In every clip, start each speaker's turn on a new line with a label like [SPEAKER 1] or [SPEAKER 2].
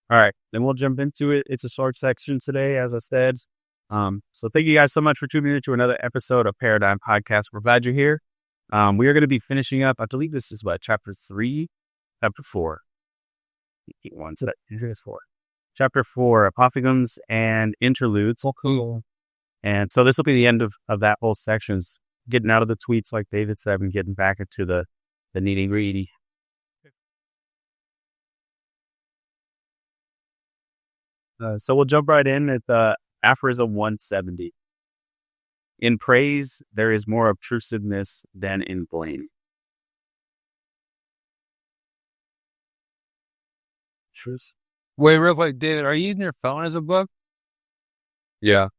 [SPEAKER 1] All right, then we'll jump into it. It's a short section today, as I said. So thank you guys so much for tuning in to another episode of Paradyme Podcast. We're glad you're here. We are going to be finishing up. I believe this is chapter 3, chapter 4. One, so that is 4. Chapter 4, apophthegms and interludes. Oh, cool. And so this will be the end of that whole section. Getting out of the tweets, like David said, and getting back into the nitty gritty. So we'll jump right in at the aphorism 170. In praise, there is more obtrusiveness than in blame. Truth.
[SPEAKER 2] Wait, real quick, David, are you using your phone as a book? Yeah.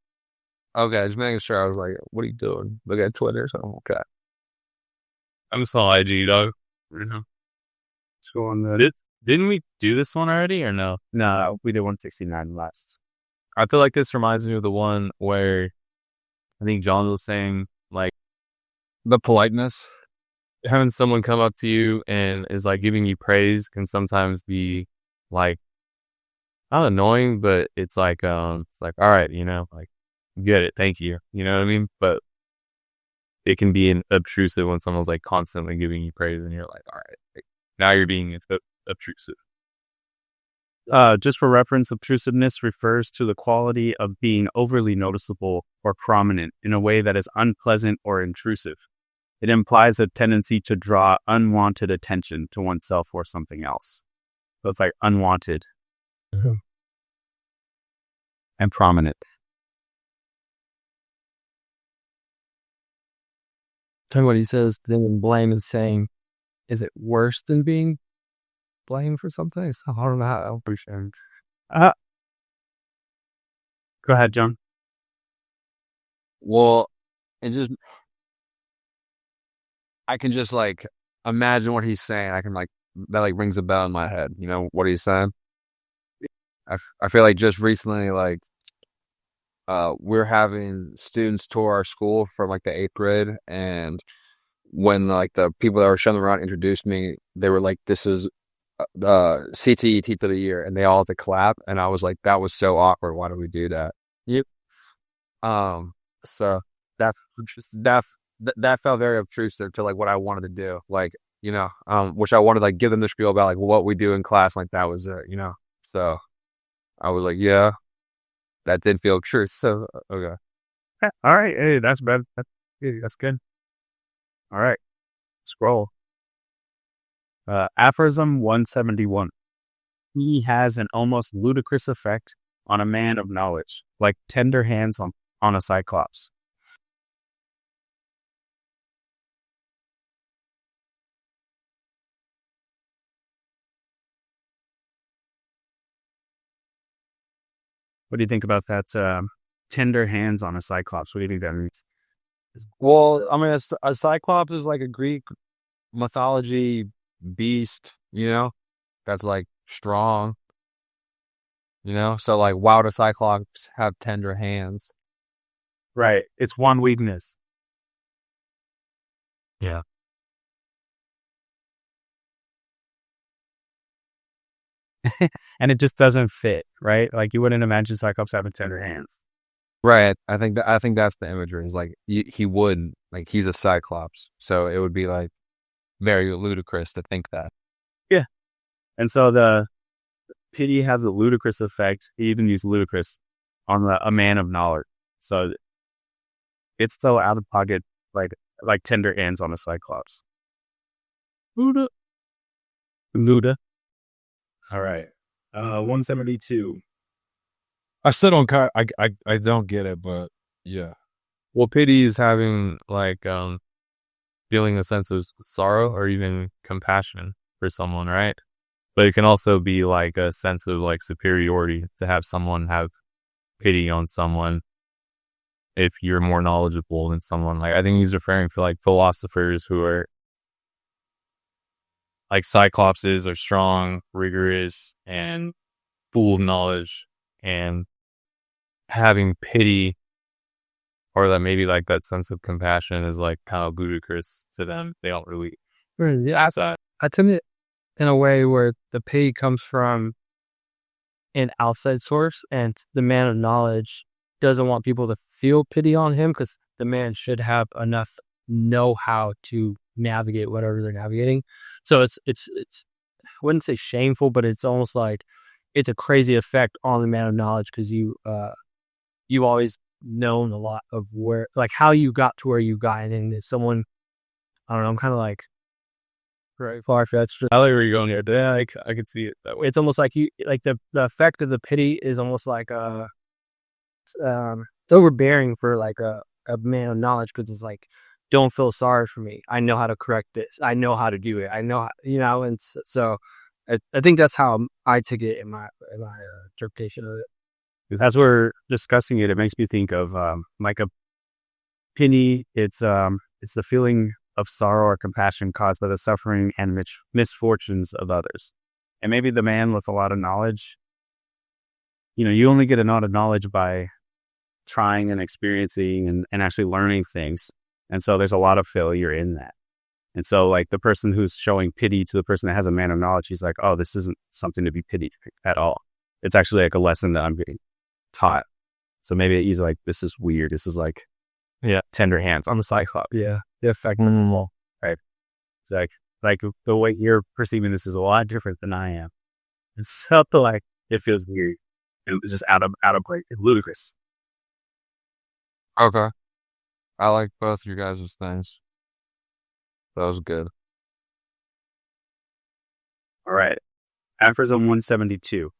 [SPEAKER 2] Okay, just making sure. I was like, what are you doing? Look at Twitter or something. Okay.
[SPEAKER 3] I'm just on IG, dog.
[SPEAKER 1] Let's go on the...
[SPEAKER 3] Didn't we do this one already or no?
[SPEAKER 1] No, we did 169 last.
[SPEAKER 3] I feel like this reminds me of the one where I think John was saying, like,
[SPEAKER 2] The politeness.
[SPEAKER 3] having someone come up to you and is like giving you praise can sometimes be like not annoying, but it's like all right, like, get it, thank you. You know what I mean? But it can be obtrusive when someone's like constantly giving you praise and you're like, all right, like, now you're being obtrusive.
[SPEAKER 1] Just for reference, obtrusiveness refers to the quality of being overly noticeable or prominent in a way that is unpleasant or intrusive. It implies a tendency to draw unwanted attention to oneself or something else. So it's like unwanted and prominent.
[SPEAKER 2] Tell me what he says. Then blame is saying, is it worse than being blamed for something? So I don't know how I appreciate it.
[SPEAKER 1] Go ahead, John.
[SPEAKER 2] Well, I can just like imagine what he's saying. I can that like rings a bell in my head. You know what he's saying? I feel like just recently, like, we're having students tour our school from like the 8th grade, and when like the people that were showing them around introduced me, they were like, "This is CTE Teacher of the Year," and they all had to clap, and I was like, "That was so awkward. Why did we do that?"
[SPEAKER 1] Yep.
[SPEAKER 2] So that felt very obtrusive to like what I wanted to do, like, which I wanted to like give them the spiel about like what we do in class, like that was it, So I was like, yeah, that did feel true. So okay.
[SPEAKER 1] Yeah, all right. Hey, that's bad. That's good. All right. Scroll. Aphorism 171. He has an almost ludicrous effect on a man of knowledge, like tender hands on a cyclops. What do you think about that? Tender hands on a cyclops. What do you think that means?
[SPEAKER 2] Well, I mean, a cyclops is like a Greek mythology beast, that's like strong, so like, why would a cyclops have tender hands?
[SPEAKER 1] Right. It's one weakness.
[SPEAKER 3] Yeah.
[SPEAKER 1] And it just doesn't fit, right? Like you wouldn't imagine cyclops having tender hands.
[SPEAKER 2] Right. I think that's the imagery. Is like he wouldn't, like, he's a cyclops, so it would be like very ludicrous to think that.
[SPEAKER 1] Yeah. And so the pity has a ludicrous effect. He even used ludicrous on a man of knowledge. So it's so out of pocket, like tender hands on a cyclops. Luda. All right. 172.
[SPEAKER 4] I still don't I don't get it, but yeah.
[SPEAKER 3] Well, pity is having like feeling a sense of sorrow or even compassion for someone, right? But it can also be like a sense of like superiority to have someone have pity on someone if you're more knowledgeable than someone. Like, I think he's referring to like philosophers who are like cyclopses are strong, rigorous, and full of knowledge, and having pity or that maybe like that sense of compassion is like kind of ludicrous to them. They don't really.
[SPEAKER 5] Yeah, I tend it in a way where the pity comes from an outside source, and the man of knowledge doesn't want people to feel pity on him because the man should have enough know-how to navigate whatever they're navigating. So it's I wouldn't say shameful, but it's almost like it's a crazy effect on the man of knowledge because you've always known a lot of where, like, how you got to where you got, and then if someone, I don't know, I'm kind of like very far fetched.
[SPEAKER 1] I like where you're going here. Yeah, I could see it.
[SPEAKER 5] It's almost like you like the effect of the pity is almost like it's overbearing for like a man of knowledge because it's like, don't feel sorry for me. I know how to correct this. I know how to do it. I know how, and so I think that's how I took it in my interpretation of it.
[SPEAKER 1] As we're discussing it, it makes me think of like a pity. It's the feeling of sorrow or compassion caused by the suffering and misfortunes of others. And maybe the man with a lot of knowledge, you only get a lot of knowledge by trying and experiencing and actually learning things. And so there's a lot of failure in that. And so like the person who's showing pity to the person that has a man of knowledge, he's like, oh, this isn't something to be pitied at all. It's actually like a lesson that I'm getting taught. So maybe he's like, this is weird. This is like, tender hands on the Cyclops.
[SPEAKER 5] Yeah. The effect.
[SPEAKER 1] Right. It's like the way you're perceiving this is a lot different than I am. It's something like it feels weird. It's just out of place. It's ludicrous.
[SPEAKER 2] Okay. I like both your guys' things. That was good.
[SPEAKER 1] All right. Aphorism 172.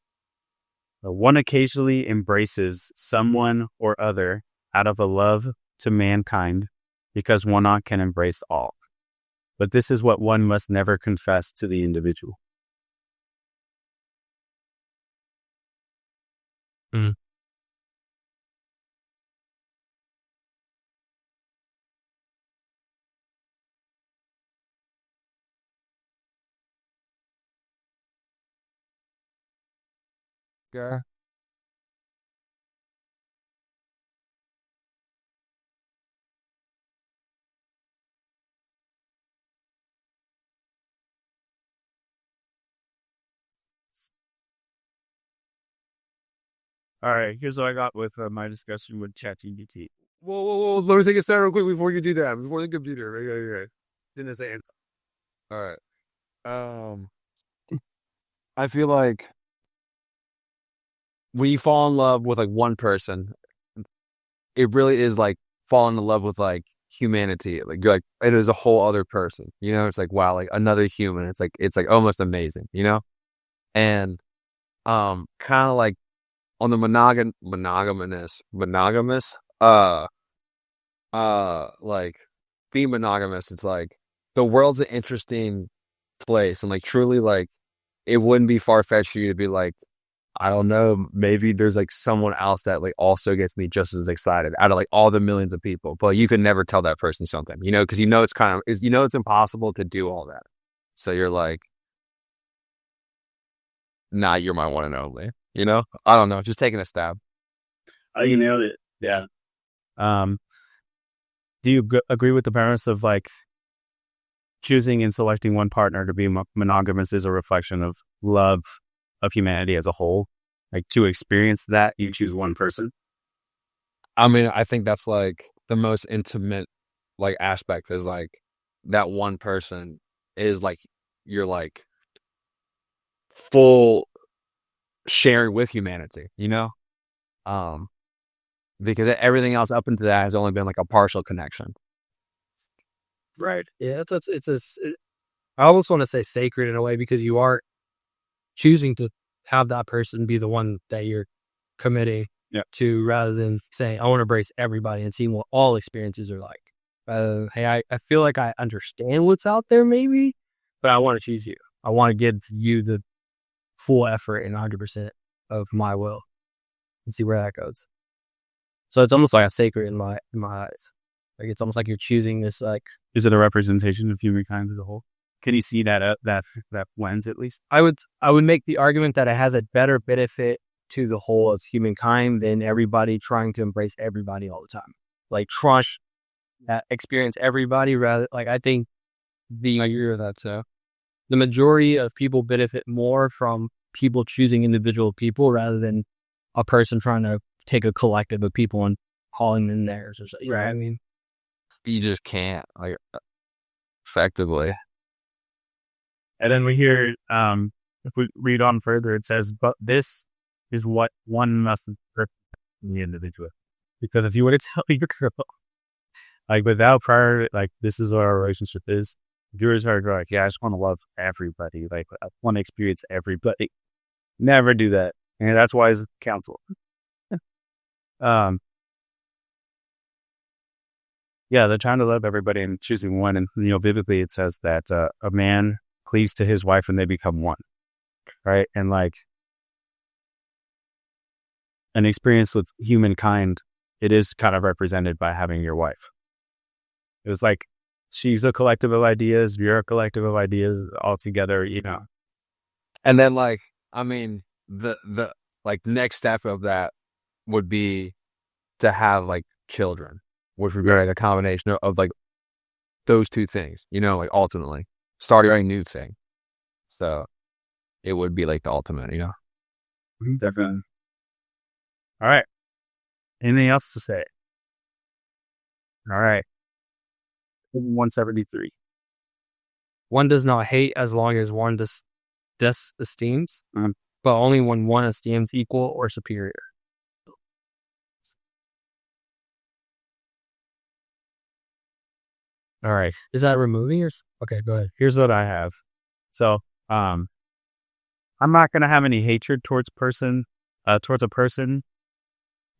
[SPEAKER 1] One occasionally embraces someone or other out of a love to mankind because one not can embrace all. But this is what one must never confess to the individual.
[SPEAKER 3] Mm.
[SPEAKER 2] Okay.
[SPEAKER 1] All right. Here's what I got with my discussion with ChatGPT.
[SPEAKER 2] Whoa. Let me take a step real quick before you do that. Before the computer. Okay.
[SPEAKER 1] Didn't say answer.
[SPEAKER 2] All right. I feel like when you fall in love with like one person, it really is like falling in love with like humanity. Like you're like, it is a whole other person. It's like, wow, like another human. It's like almost amazing, And kind of like on the monogamous, like being monogamous, it's like the world's an interesting place, and like truly, like it wouldn't be far fetched for you to be like, I don't know, maybe there's like someone else that like also gets me just as excited out of like all the millions of people, but you can never tell that person something, because it's kind of it's impossible to do all that. So you're like, nah, you're my one and only. I don't know, just taking a stab.
[SPEAKER 1] Oh, you nailed it. Yeah. Do you agree with the premise of like choosing and selecting one partner to be monogamous is a reflection of love of humanity as a whole? Like to experience that, you choose one person.
[SPEAKER 2] I mean, I think that's like the most intimate like aspect is like that one person is like you're like full sharing with humanity, because everything else up into that has only been like a partial connection.
[SPEAKER 5] Right. Yeah. I almost want to say sacred in a way because you are choosing to have that person be the one that you're committing to rather than saying, I want to embrace everybody and seeing what all experiences are like. Hey, I feel like I understand what's out there maybe, but I want to choose you. I want to give you the full effort and 100% of my will and see where that goes. So it's almost like a sacred in my eyes. Like it's almost like you're choosing this. Like,
[SPEAKER 1] is it a representation of humankind as a whole? Can you see that lens at least?
[SPEAKER 5] I would make the argument that it has a better benefit to the whole of humankind than everybody trying to embrace everybody all the time. Like trying to experience everybody rather. Like I think I agree with that too. The majority of people benefit more from people choosing individual people rather than a person trying to take a collective of people and calling them theirs or something. You know what I mean?
[SPEAKER 2] You just can't, like, effectively.
[SPEAKER 1] And then we hear, if we read on further, it says, but this is what one must interpret in the individual. Because if you were to tell your girl, like, without prior, like, this is what our relationship is, if you were to tell her, like, yeah, I just want to love everybody, like, I want to experience everybody, never do that. And that's why it's counsel. Yeah, they're trying to love everybody and choosing one. And, biblically, it says that a man cleaves to his wife and they become one, right? And, like, an experience with humankind, it is kind of represented by having your wife. It's like, she's a collective of ideas, you're a collective of ideas all together,
[SPEAKER 2] And then, like, I mean, the like next step of that would be to have, like, children, which would be like a combination of like those two things, like, ultimately starting a new thing. So it would be like the ultimate,
[SPEAKER 1] Definitely. All right. Anything else to say? All right. 173.
[SPEAKER 5] One does not hate as long as one disesteems,
[SPEAKER 1] Mhm.
[SPEAKER 5] but only when one esteems equal or superior.
[SPEAKER 1] All right.
[SPEAKER 5] Is that removing or? Okay, go ahead.
[SPEAKER 1] Here's what I have. So, I'm not gonna have any hatred towards a person.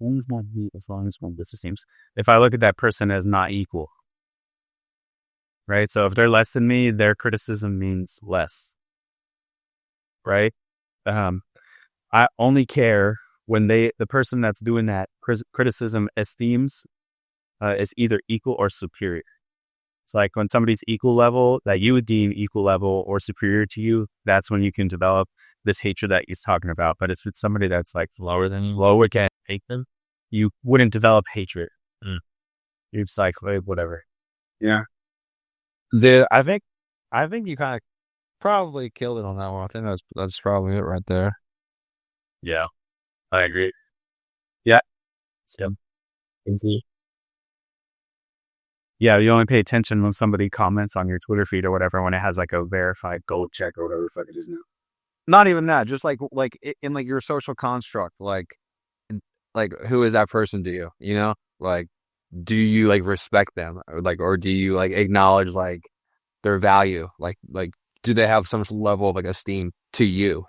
[SPEAKER 1] One's not hate as long as one disesteems. If I look at that person as not equal, right? So if they're less than me, their criticism means less, right? I only care when the person that's doing that criticism esteems is either equal or superior. It's like when somebody's equal level, that you would deem equal level or superior to you, that's when you can develop this hatred that he's talking about. But if it's somebody that's like
[SPEAKER 3] Lower than you,
[SPEAKER 1] lower, can
[SPEAKER 3] hate them.
[SPEAKER 1] you wouldn't develop hatred.
[SPEAKER 3] Mm.
[SPEAKER 1] You're just like, whatever.
[SPEAKER 2] Yeah. I think you kind of probably killed it on that one. I think that's probably it right there.
[SPEAKER 3] Yeah, I agree.
[SPEAKER 1] Yeah.
[SPEAKER 3] Yep.
[SPEAKER 1] Yeah, you only pay attention when somebody comments on your Twitter feed or whatever when it has like a verified gold check or whatever the fuck it is now.
[SPEAKER 2] Not even that, just like in like your social construct, like who is that person to you? Like, do you like respect them, or do you like acknowledge like their value, like do they have some level of like esteem to you,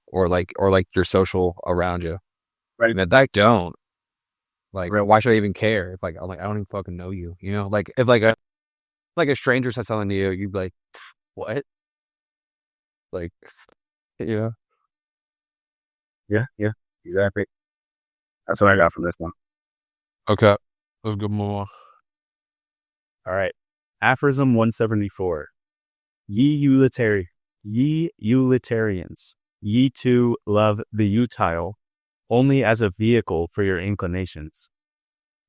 [SPEAKER 2] or like your social around you,
[SPEAKER 1] right?
[SPEAKER 2] And if I don't, like, why should I even care if like I don't even fucking know you, like if like a stranger said something to you, you'd be like, what, like,
[SPEAKER 1] Yeah, exactly. That's what I got from this one.
[SPEAKER 4] Okay. Let's go more.
[SPEAKER 1] All right. Aphorism 174. Ye utilitarians, ye too love the utile only as a vehicle for your inclinations.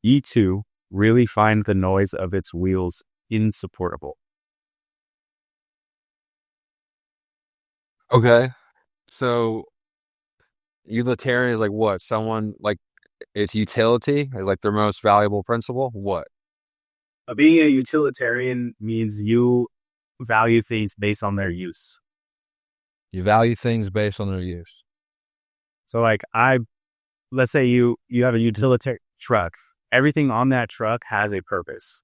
[SPEAKER 1] Ye too really find the noise of its wheels insupportable.
[SPEAKER 2] okay, so utilitarian is like what? Someone like it's utility is like their most valuable principle. What?
[SPEAKER 1] Being a utilitarian means you value things based on their use.
[SPEAKER 2] You value things based on their use.
[SPEAKER 1] So like let's say you have a utilitarian truck. Everything on that truck has a purpose.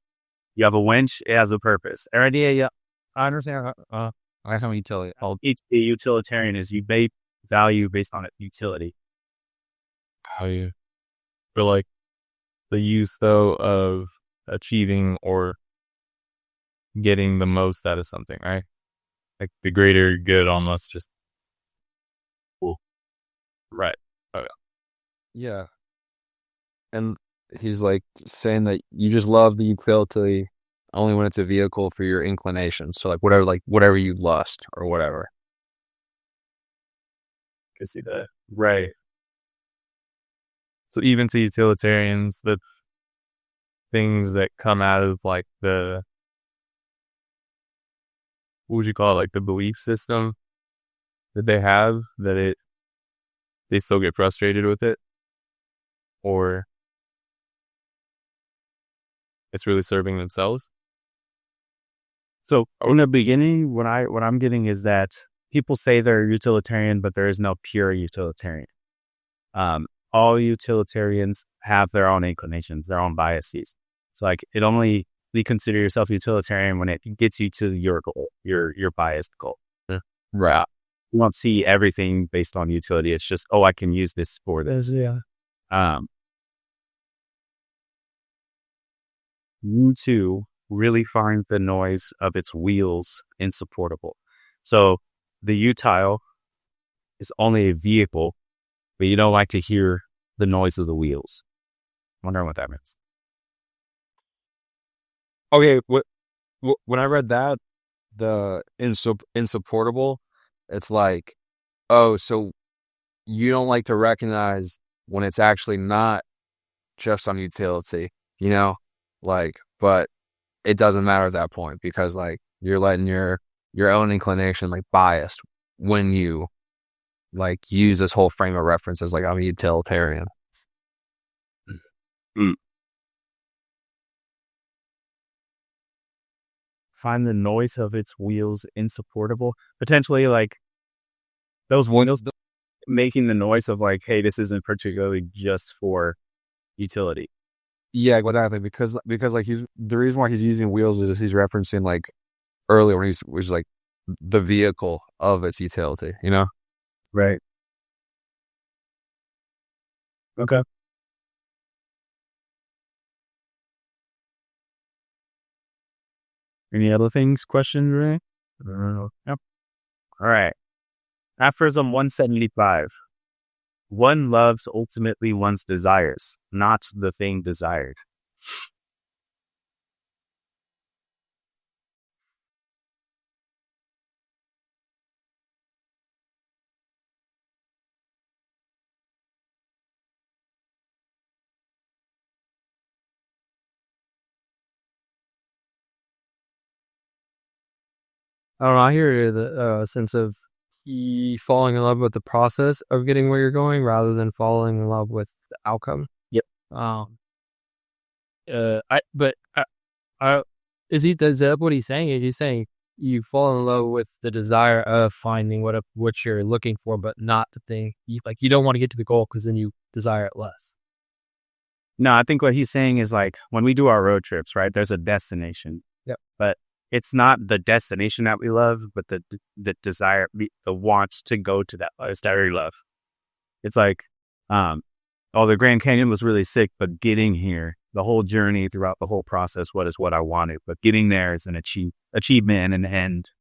[SPEAKER 1] You have a winch, it has a purpose. Yeah,
[SPEAKER 2] I understand. I have utility.
[SPEAKER 1] Each utilitarian is you value based on its utility.
[SPEAKER 3] Value, but like the use though of achieving or getting the most out of something, right? Like the greater good, almost just. Cool. Right. Okay.
[SPEAKER 2] Yeah. And he's like saying that you just love the utility only when it's a vehicle for your inclinations. So like whatever you lust or whatever.
[SPEAKER 1] I can see that.
[SPEAKER 3] Right. So even to utilitarians, the things that come out of like what would you call it? Like the belief system that they have that they still get frustrated with it, or it's really serving themselves.
[SPEAKER 1] So in the beginning, what I'm getting is that people say they're utilitarian, but there is no pure utilitarian. All utilitarians have their own inclinations, their own biases. So like you consider yourself utilitarian when it gets you to your goal, your biased goal.
[SPEAKER 2] Right.
[SPEAKER 1] You won't see everything based on utility. It's just, I can use this for this.
[SPEAKER 5] Yeah.
[SPEAKER 1] You too really find the noise of its wheels insupportable. So the utile is only a vehicle, but you don't like to hear the noise of the wheels. Wondering what that means.
[SPEAKER 2] Okay, when I read that, the insupportable, it's like, oh, so you don't like to recognize when it's actually not just on utility, like, but it doesn't matter at that point because like you're letting your own inclination like biased when you like use this whole frame of reference as like I'm a utilitarian.
[SPEAKER 1] Find the noise of its wheels insupportable. Potentially like those wheels making the noise of like, hey, this isn't particularly just for utility.
[SPEAKER 2] Yeah, exactly. Because like the reason why he's using wheels is he's referencing like earlier when he was like the vehicle of its utility,
[SPEAKER 1] Right. Okay. Any other things? Questions, Ray? Yep. All right. Aphorism 175. One loves ultimately one's desires, not the thing desired.
[SPEAKER 5] I don't know. I hear the sense of falling in love with the process of getting where you're going rather than falling in love with the outcome.
[SPEAKER 1] Yep.
[SPEAKER 5] Is that what he's saying? Is he saying you fall in love with the desire of finding what you're looking for, but not the thing? You don't want to get to the goal because then you desire it less.
[SPEAKER 1] No, I think what he's saying is like when we do our road trips, right? There's a destination.
[SPEAKER 5] Yep.
[SPEAKER 1] But it's not the destination that we love, but the desire, the want to go to that place that we love. It's like, the Grand Canyon was really sick, but getting here, the whole journey throughout the whole process, what I wanted. But getting there is an achievement and end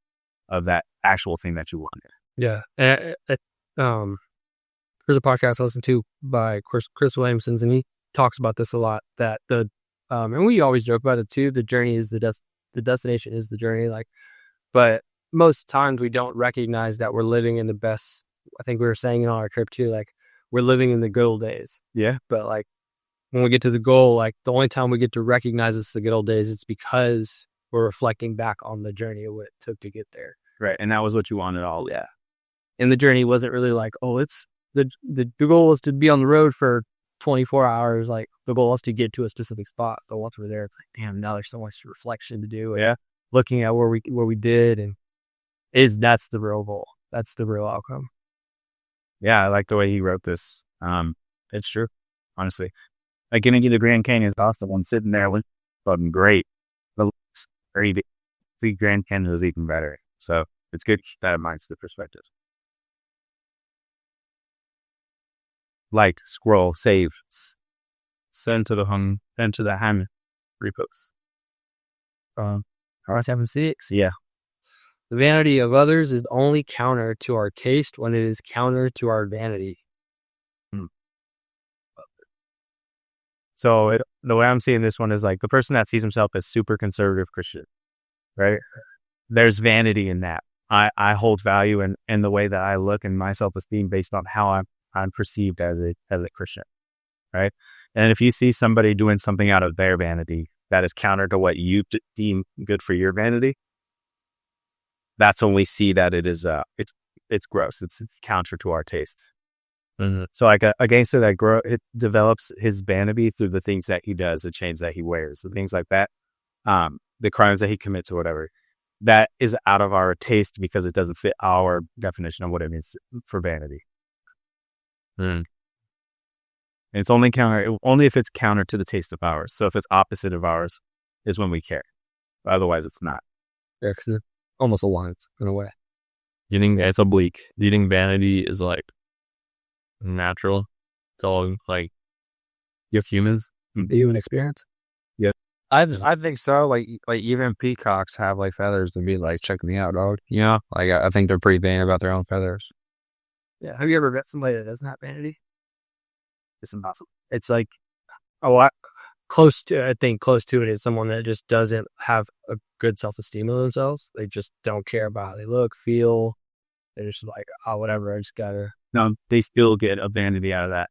[SPEAKER 1] of that actual thing that you wanted.
[SPEAKER 5] Yeah. There's a podcast I listen to by Chris Williamson, and he talks about this a lot. That and we always joke about it too. The journey is the destination is the journey. But most times we don't recognize that we're living in the best. I think we were saying it on our trip too. Like we're living in the good old days.
[SPEAKER 1] Yeah.
[SPEAKER 5] But like when we get to the goal, like the only time we get to recognize it's the good old days, it's because we're reflecting back on the journey of what it took to get there.
[SPEAKER 1] Right. And that was what you wanted all.
[SPEAKER 5] Yeah. And the journey wasn't really like, it's the goal was to be on the road for 24 hours. Like the goal was to get to a specific spot. But once we're there, it's like, damn, now there's so much reflection to do.
[SPEAKER 1] Yeah.
[SPEAKER 5] Looking at where we did and that's the real goal. That's the real outcome.
[SPEAKER 1] Yeah. I like the way he wrote this. It's true. Honestly. Like getting to the Grand Canyon is awesome. One sitting there was fucking great. The Grand Canyon was even better. So it's good to keep that in mind to the perspective. Like, scroll, save, send to the hand, repost.
[SPEAKER 5] 76.
[SPEAKER 1] Yeah.
[SPEAKER 5] The vanity of others is only counter to our taste when it is counter to our vanity.
[SPEAKER 1] So the way I'm seeing this one is like the person that sees himself as super conservative Christian, right? There's vanity in that. I hold value in the way that I look and my self-esteem based on how I'm perceived as a Christian, right? And if you see somebody doing something out of their vanity that is counter to what you deem good for your vanity, that's when we see that it is it's gross. It's counter to our taste.
[SPEAKER 3] Mhm.
[SPEAKER 1] So like a gangster that it develops his vanity through the things that he does, the chains that he wears, the things like that, the crimes that he commits or whatever, that is out of our taste because it doesn't fit our definition of what it means for vanity.
[SPEAKER 3] Mm.
[SPEAKER 1] And it's only if it's counter to the taste of ours. So if it's opposite of ours is when we care. Otherwise it's not.
[SPEAKER 5] Yeah, because it almost aligns in a way.
[SPEAKER 3] Do you think it's oblique? Do you think vanity is like natural to all like humans?
[SPEAKER 5] Human experience.
[SPEAKER 2] I think so. Like even peacocks have like feathers to be like, check me out, dog. You know, like I think they're pretty vain about their own feathers.
[SPEAKER 5] Yeah. Have you ever met somebody that doesn't have vanity?
[SPEAKER 1] It's impossible.
[SPEAKER 5] It's like, I think close to it is someone that just doesn't have a good self-esteem of themselves. They just don't care about how they look, feel. They're just like, oh, whatever. I just gotta.
[SPEAKER 1] No, they still get a vanity out of that.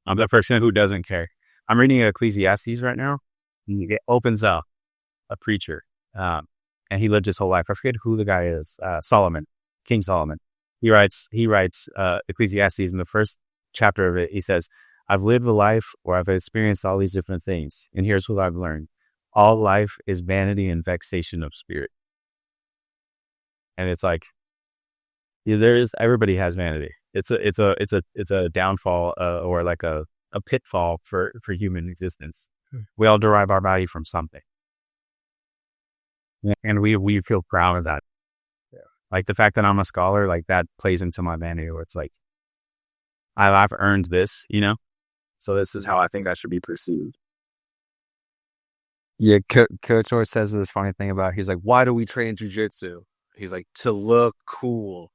[SPEAKER 1] I'm the person who doesn't care. I'm reading Ecclesiastes right now. It opens up a preacher, and he lived his whole life. I forget who the guy is. Solomon, King Solomon. He writes Ecclesiastes in the first chapter of it. He says, I've lived a life where I've experienced all these different things. And here's what I've learned. All life is vanity and vexation of spirit. And it's like, everybody has vanity. It's a downfall, or like a pitfall for human existence. We all derive our value from something. And we feel proud of that. Yeah. Like the fact that I'm a scholar, like that plays into my vanity, where it's like, I've earned this, you know? So this is how I think I should be perceived.
[SPEAKER 2] Yeah, Coach always says this funny thing about, he's like, why do we train jujitsu? He's like, to look cool.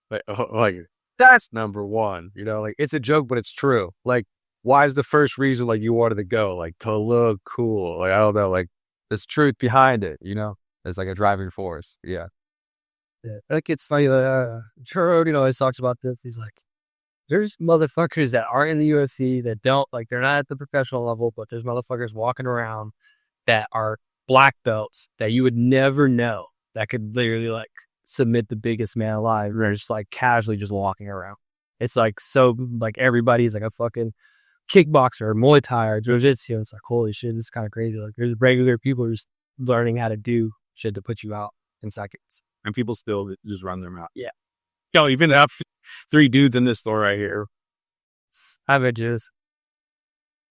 [SPEAKER 2] Like that's number one, you know, like it's a joke, but it's true. Like, why is the first reason like you wanted to go? Like to look cool. Like, I don't know, like there's truth behind it, you know? It's like a driving force. Yeah.
[SPEAKER 5] Yeah. Like it's funny, Churro, always talks about this. He's like, there's motherfuckers that aren't in the UFC that don't, like, they're not at the professional level, but there's motherfuckers walking around that are black belts that you would never know that could literally like submit the biggest man alive. They're just like casually just walking around. It's like, so like everybody's like a fucking kickboxer or Muay Thai or Jiu-Jitsu. It's like, holy shit, this is kind of crazy. Like there's regular people just learning how to do shit to put you out in seconds.
[SPEAKER 1] And people still just run their mouth.
[SPEAKER 5] Yeah.
[SPEAKER 1] Yo, even up 3 dudes in this store right here. Savages.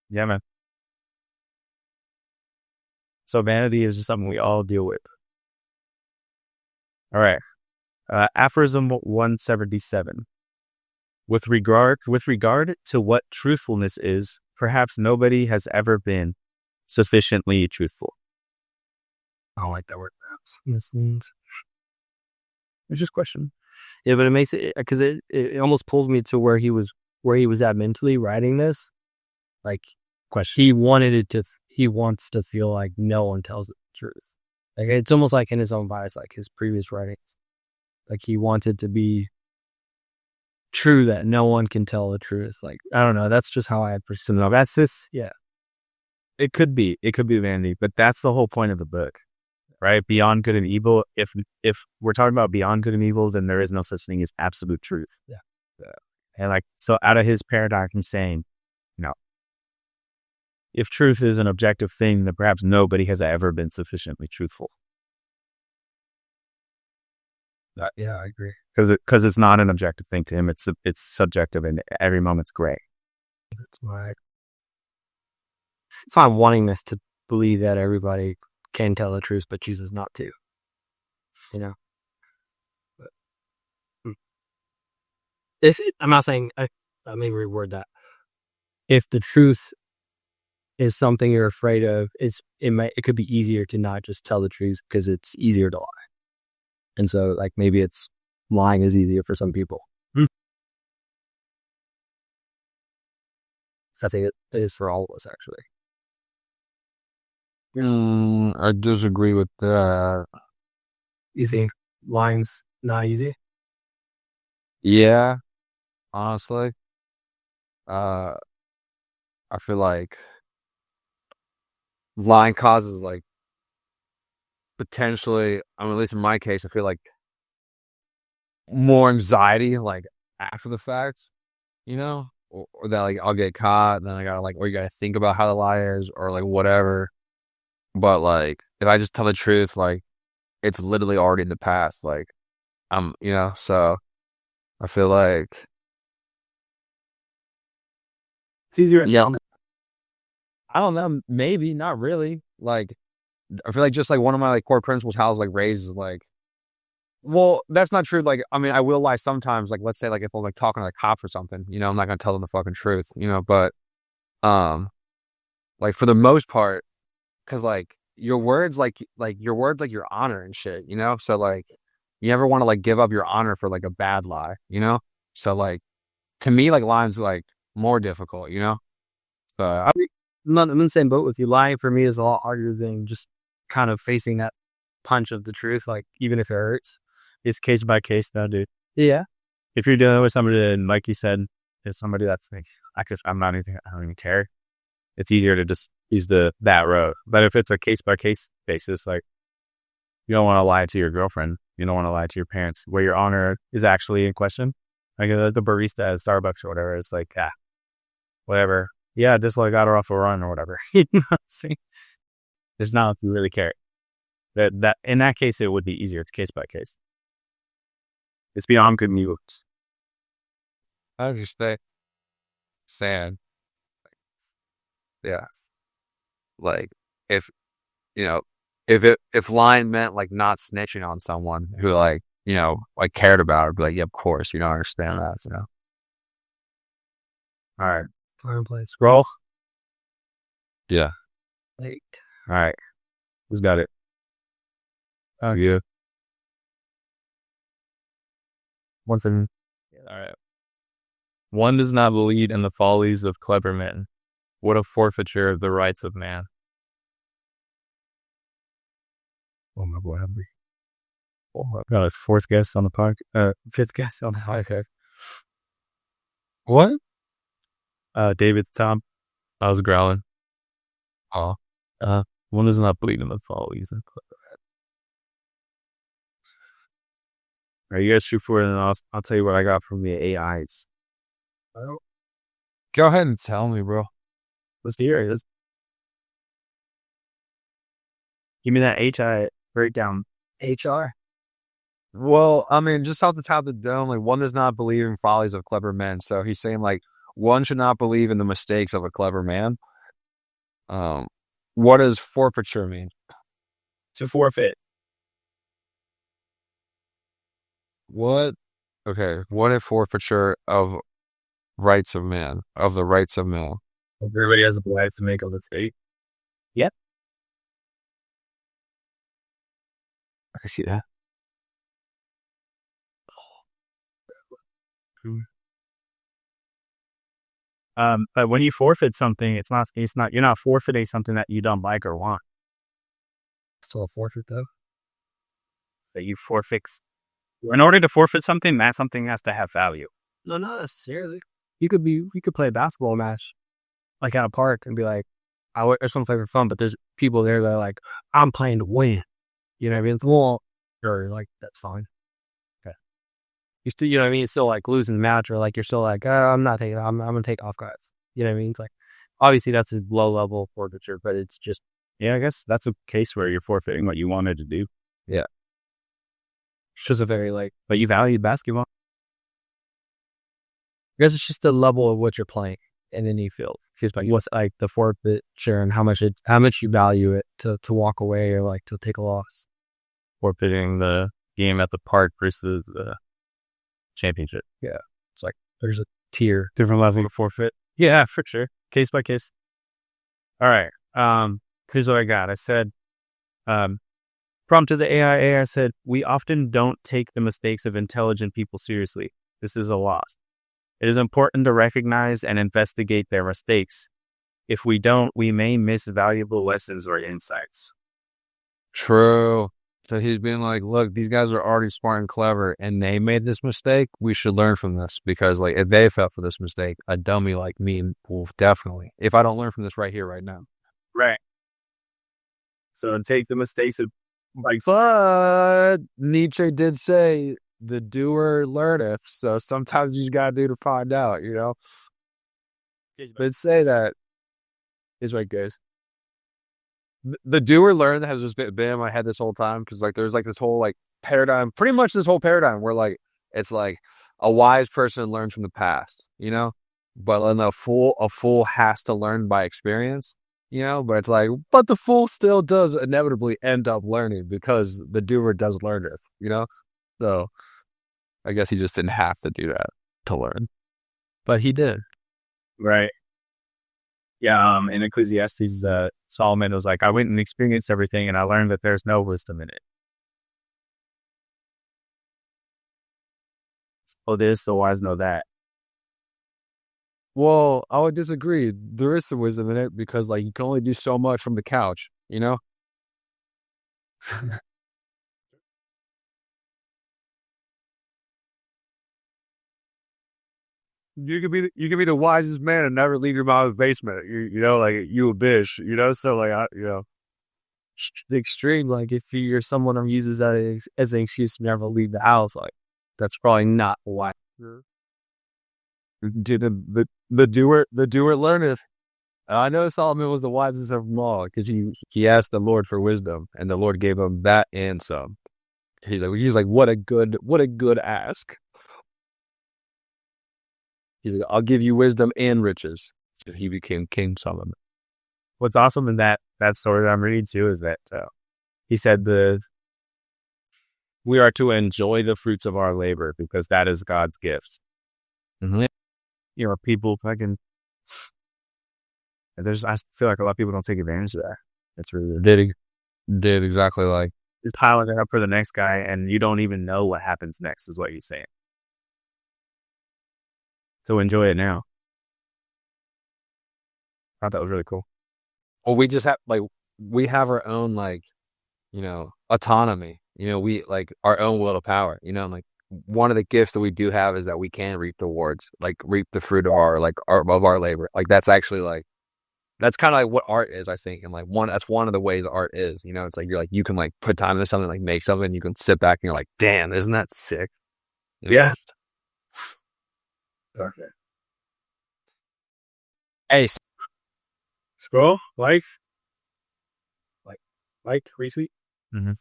[SPEAKER 1] Yeah, man. So vanity is just something we all deal with. All right. Aphorism 177. With regard to what truthfulness is, perhaps nobody has ever been sufficiently truthful.
[SPEAKER 5] I don't like that word, perhaps.
[SPEAKER 1] It's just question.
[SPEAKER 5] Yeah, but it makes it, because it almost pulls me to where he was at mentally writing this. Like,
[SPEAKER 1] question.
[SPEAKER 5] He wants to feel like no one tells the truth. Like it's almost like in his own bias, like his previous writings. Like he wanted to be true that no one can tell the truth. Like, I don't know. That's just how I perceive it.
[SPEAKER 1] That's this.
[SPEAKER 5] Yeah.
[SPEAKER 1] It could be vanity, but that's the whole point of the book, right? Beyond good and evil. If we're talking about beyond good and evil, then there is no such thing as absolute truth.
[SPEAKER 5] Yeah.
[SPEAKER 1] And like, so out of his paradigm, he's saying, if truth is an objective thing, then perhaps nobody has ever been sufficiently truthful.
[SPEAKER 5] Yeah, I agree.
[SPEAKER 1] Because it's not an objective thing to him. It's subjective, and every moment's gray.
[SPEAKER 5] That's why it's not wanting us to believe that everybody can tell the truth, but chooses not to. But I'm not saying, let me reword that. If the truth is something you're afraid of, it could be easier to not just tell the truth because it's easier to lie. And so, like, maybe it's lying is easier for some people. I think it is for all of us, actually.
[SPEAKER 2] I disagree with that.
[SPEAKER 5] You think lying's not easy?
[SPEAKER 2] Yeah, honestly. I feel like lying causes, like, potentially, at least in my case, I feel like more anxiety like after the fact, you know, or that like I'll get caught, and then I gotta like, or you gotta think about how the lie is, or like whatever. But like, if I just tell the truth, like it's literally already in the past. Like you know, so I feel like
[SPEAKER 5] It's easier.
[SPEAKER 2] yeah, I don't know, maybe not really. Like I feel like just like one of my like core principles, how I was like raised is like, well, that's not true. Like, I mean, I will lie sometimes. Like, let's say like if I'm like talking to like cops or something, you know, I'm not gonna tell them the fucking truth, you know. But like for the most part, because like your words, like your words, like your honor and shit, you know. So like, you never want to like give up your honor for like a bad lie, you know. So like, to me, like lying's like more difficult, you know. So
[SPEAKER 5] I'm in the same boat with you. Lying for me is a lot harder than just kind of facing that punch of the truth, like even if it hurts.
[SPEAKER 1] It's case by case now, dude.
[SPEAKER 5] Yeah.
[SPEAKER 1] If you're dealing with somebody, and like you said, it's somebody that's like, I'm not anything, I don't even care. It's easier to just use that road. But if it's a case by case basis, like you don't want to lie to your girlfriend, you don't want to lie to your parents, where your honor is actually in question. Like the barista at Starbucks or whatever, it's like, whatever. Yeah, just like got her off a run or whatever. You know what I'm saying? It's not if you really care. That in that case, it would be easier. It's case by case. It's beyond commute.
[SPEAKER 2] I understand. Sad. Yeah. Like if you know, if lying meant like not snitching on someone who like, you know, like cared about her, be like, yeah, of course, you don't understand that, you know.
[SPEAKER 1] All right.
[SPEAKER 5] Fireplace.
[SPEAKER 1] Scroll.
[SPEAKER 2] Yeah.
[SPEAKER 5] Late.
[SPEAKER 1] All right. Who's got it?
[SPEAKER 3] Oh, yeah.
[SPEAKER 1] One second.
[SPEAKER 3] All right. One does not believe in the follies of clever men. What a forfeiture of the rights of man.
[SPEAKER 1] Oh my boy, I got a fourth guest on the podcast. Fifth guest on the podcast.
[SPEAKER 3] What?
[SPEAKER 1] David Tom.
[SPEAKER 3] I was growling.
[SPEAKER 2] Oh.
[SPEAKER 3] One does not believe in the follies of clever men.
[SPEAKER 1] All right, you guys shoot for it, and I'll tell you what I got from the AIs.
[SPEAKER 4] Go ahead and tell me, bro.
[SPEAKER 1] Let's hear it. Give me that HI breakdown.
[SPEAKER 5] HR.
[SPEAKER 2] Well, I mean, just off the top of the dome, like one does not believe in follies of clever men. So he's saying like one should not believe in the mistakes of a clever man. What does forfeiture mean?
[SPEAKER 1] To forfeit.
[SPEAKER 2] What? Okay. What if forfeiture of rights of man, of the rights of man?
[SPEAKER 1] Everybody has the right to make a mistake. Yep. I see that. But when you forfeit something, it's not, you're not forfeiting something that you don't like or want.
[SPEAKER 5] Still a forfeit though.
[SPEAKER 1] That you forfeit. In order to forfeit something, that something has to have value.
[SPEAKER 5] No, not necessarily. You could play a basketball match, like at a park, and be like, I just want to play for fun. But there's people there that are like, I'm playing to win. You know what I mean? Well, sure, like that's fine. Okay. You still, you know what I mean? It's still like losing the match, or like you're still like, I'm gonna take off guys. You know what I mean? It's like, obviously that's a low level forfeiture, but it's just,
[SPEAKER 1] yeah, I guess that's a case where you're forfeiting what you wanted to do.
[SPEAKER 2] Yeah.
[SPEAKER 5] It's just a very like,
[SPEAKER 1] but you valued basketball.
[SPEAKER 5] I guess it's just the level of what you're playing in any field. Like what's like the forfeiture and how much you value it to walk away or like to take a loss.
[SPEAKER 3] Forfeiting the game at the park versus the championship.
[SPEAKER 5] Yeah. It's like there's a tier.
[SPEAKER 1] Different level of forfeit. Yeah, for sure. Case by case. All right. Here's what I got. I said, prompt to the AI, I said, we often don't take the mistakes of intelligent people seriously. This is a loss. It is important to recognize and investigate their mistakes. If we don't, we may miss valuable lessons or insights.
[SPEAKER 2] True. So he's being like, look, these guys are already smart and clever and they made this mistake. We should learn from this because like if they fell for this mistake, a dummy like me will definitely, if I don't learn from this right here, right now.
[SPEAKER 1] Right. So take the mistakes of
[SPEAKER 2] but Nietzsche did say the doer learneth. So sometimes you just gotta do to find out, But say that is right, guys. The doer learn has just been in my head this whole time because like there's like this whole like paradigm, pretty much this whole paradigm where like it's like a wise person learns from the past, but then a fool has to learn by experience, but it's like, but the fool still does inevitably end up learning because the doer does learn it, so I guess he just didn't have to do that to learn, but he did.
[SPEAKER 1] Right. Yeah. In Ecclesiastes, Solomon was like, I went and experienced everything and I learned that there's no wisdom in it. Oh, this, the wise know that.
[SPEAKER 2] Well, I would disagree. There is some wisdom in it because like you can only do so much from the couch, You could be the wisest man and never leave your mom's basement. Like you a bitch. So like
[SPEAKER 3] The extreme, like if you're someone who uses that as an excuse to never leave the house, like that's probably not why.
[SPEAKER 2] Dude, the doer learneth. I know Solomon was the wisest of them all because he asked the Lord for wisdom, and the Lord gave him that and some. He's like, what a good ask. He's like, I'll give you wisdom and riches. So he became King Solomon.
[SPEAKER 1] What's awesome in that story that I'm reading too is that he said we are to enjoy the fruits of our labor because that is God's gift.
[SPEAKER 2] Mm-hmm.
[SPEAKER 1] People fucking. I feel like a lot of people don't take advantage of that. That's really
[SPEAKER 2] did exactly like
[SPEAKER 1] just piling it up for the next guy, and you don't even know what happens next. Is what you're saying. So enjoy it now. I thought that was really cool.
[SPEAKER 2] Well, we have our own autonomy. We like our own will to power. Like one of the gifts that we do have is that we can reap the fruit of our labor. Like that's actually that's kind of like what art is, I think, and that's one of the ways art is. It's like you can put time into something, make something, you can sit back and you're like, damn, isn't that sick?
[SPEAKER 1] Yeah. Okay.
[SPEAKER 2] Hey,
[SPEAKER 1] scroll, like, retweet.
[SPEAKER 3] Mm-hmm.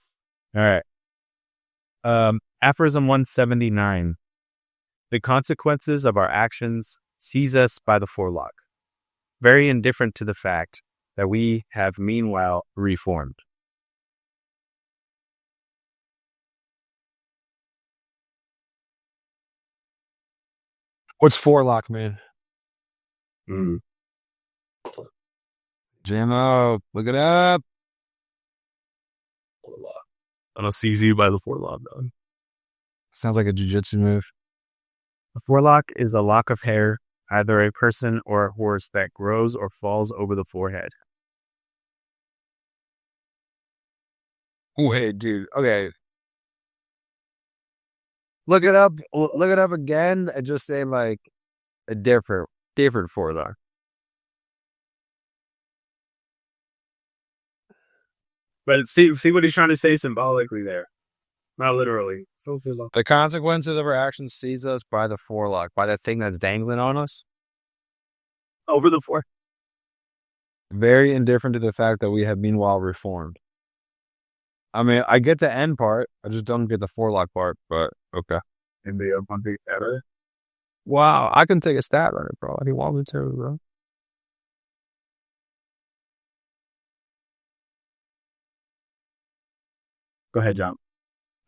[SPEAKER 1] All right. Aphorism 179. The consequences of our actions seize us by the forelock, very indifferent to the fact that we have meanwhile reformed.
[SPEAKER 2] What's forelock, man? JMO, look it up.
[SPEAKER 3] I'm gonna seize you by the forelock, dog.
[SPEAKER 2] Sounds like a jiu-jitsu move.
[SPEAKER 1] A forelock is a lock of hair, either a person or a horse, that grows or falls over the forehead.
[SPEAKER 2] Wait, dude. Okay. Look it up. Look it up again and just say a different forelock.
[SPEAKER 1] But see what he's trying to say symbolically there, not literally. So
[SPEAKER 2] the consequences of our actions seize us by the forelock, by the thing that's dangling on us.
[SPEAKER 1] Over the forehead.
[SPEAKER 2] Very indifferent to the fact that we have meanwhile reformed. I mean, I get the end part. I just don't get the forelock part, but okay. Wow, I can take a stab at it, bro. If you want me to, bro.
[SPEAKER 1] Go ahead, John.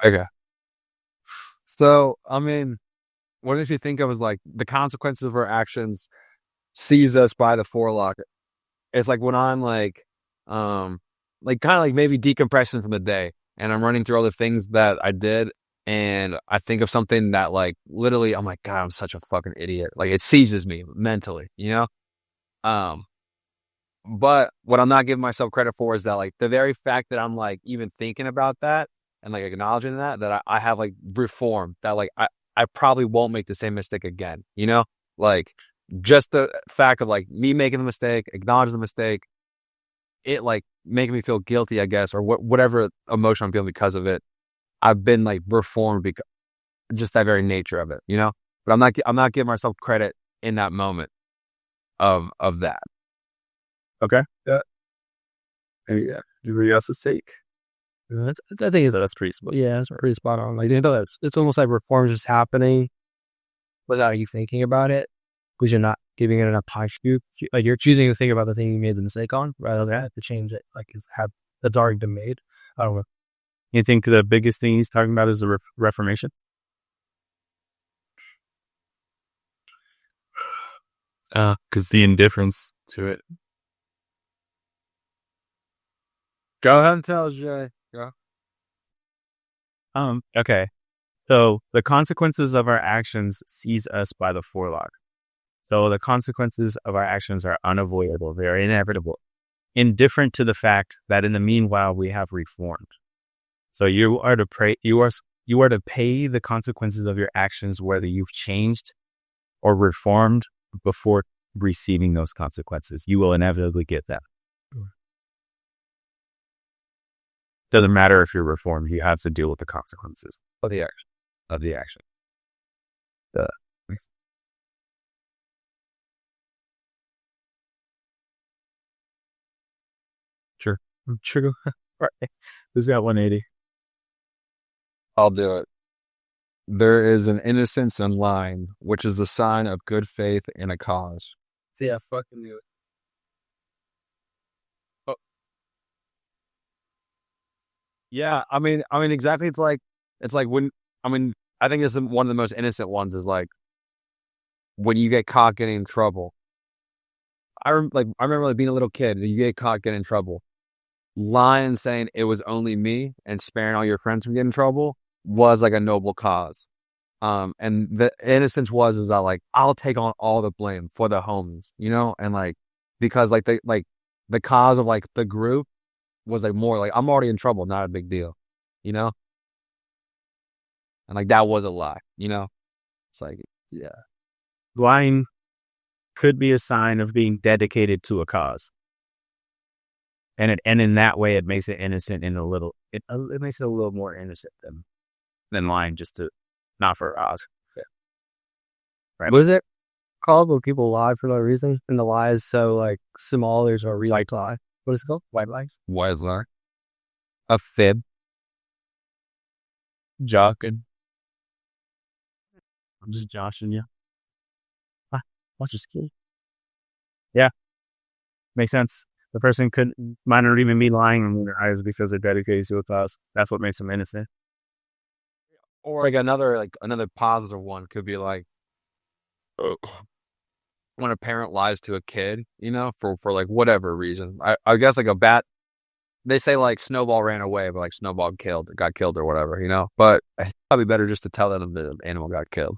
[SPEAKER 2] Okay. So, I mean, what if you think of as the consequences of our actions seize us by the forelock? It's like when I'm kind of maybe decompressing from the day and I'm running through all the things that I did and I think of something that literally I'm like, God, I'm such a fucking idiot. It seizes me mentally, But what I'm not giving myself credit for is that the very fact that I'm even thinking about that and acknowledging that I have reformed, that I probably won't make the same mistake again, just the fact of me making the mistake, acknowledging the mistake, it making me feel guilty, I guess, or whatever emotion I'm feeling because of it. I've been reformed just that very nature of it, you know. But I'm not giving myself credit in that moment of that.
[SPEAKER 1] Okay. Yeah. Anybody else's take?
[SPEAKER 5] I think that's pretty. That's pretty spot on. Like it's almost like reform just happening without you thinking about it, because you're not giving it enough time. Like you're choosing to think about the thing you made the mistake on, rather than have to change it. Like that's already been made. I don't know.
[SPEAKER 1] You think the biggest thing he's talking about is the Reformation?
[SPEAKER 3] Because the indifference to it.
[SPEAKER 2] Go ahead and tell us, Jay. Go.
[SPEAKER 1] Okay. So the consequences of our actions seize us by the forelock. So the consequences of our actions are unavoidable. They're inevitable, indifferent to the fact that in the meanwhile we have reformed. So you are to pay the consequences of your actions, whether you've changed or reformed before receiving those consequences. You will inevitably get them. Doesn't matter if you're reformed, you have to deal with the consequences
[SPEAKER 2] Of the action.
[SPEAKER 1] Sure. Right. Who's got 180?
[SPEAKER 2] I'll do it. There is an innocence in lying, which is the sign of good faith in a cause.
[SPEAKER 5] See, I fucking knew it.
[SPEAKER 2] Yeah, I mean, exactly. It's like when, I think this is one of the most innocent ones is like when you get caught getting in trouble. I remember like being a little kid, you get caught getting in trouble. Lying, saying it was only me and sparing all your friends from getting in trouble was like a noble cause. And the innocence is that like, I'll take on all the blame for the homies, you know? And like, because like the cause of like the group was like more like, I'm already in trouble, not a big deal, you know? And like, that was a lie, you know? It's like, yeah.
[SPEAKER 1] Lying could be a sign of being dedicated to a cause. And in that way, it makes it innocent in it makes it a little more innocent than lying just to, not for a cause. Yeah.
[SPEAKER 5] Right. What is it called when people lie for no reason? And the lie is so like small, there's no real lie. What is it called? White lies?
[SPEAKER 2] Wise lie.
[SPEAKER 1] A fib. Jocking. I'm just joshing you. Watch your ski. Yeah. Makes sense. The person might not even be lying in their eyes because they're dedicated to a cause. That's what makes them innocent.
[SPEAKER 2] Or like another positive one could be like when a parent lies to a kid, you know, for like whatever reason. I guess like they say like Snowball ran away, but like Snowball got killed or whatever, you know. But it's probably better just to tell them the animal got killed.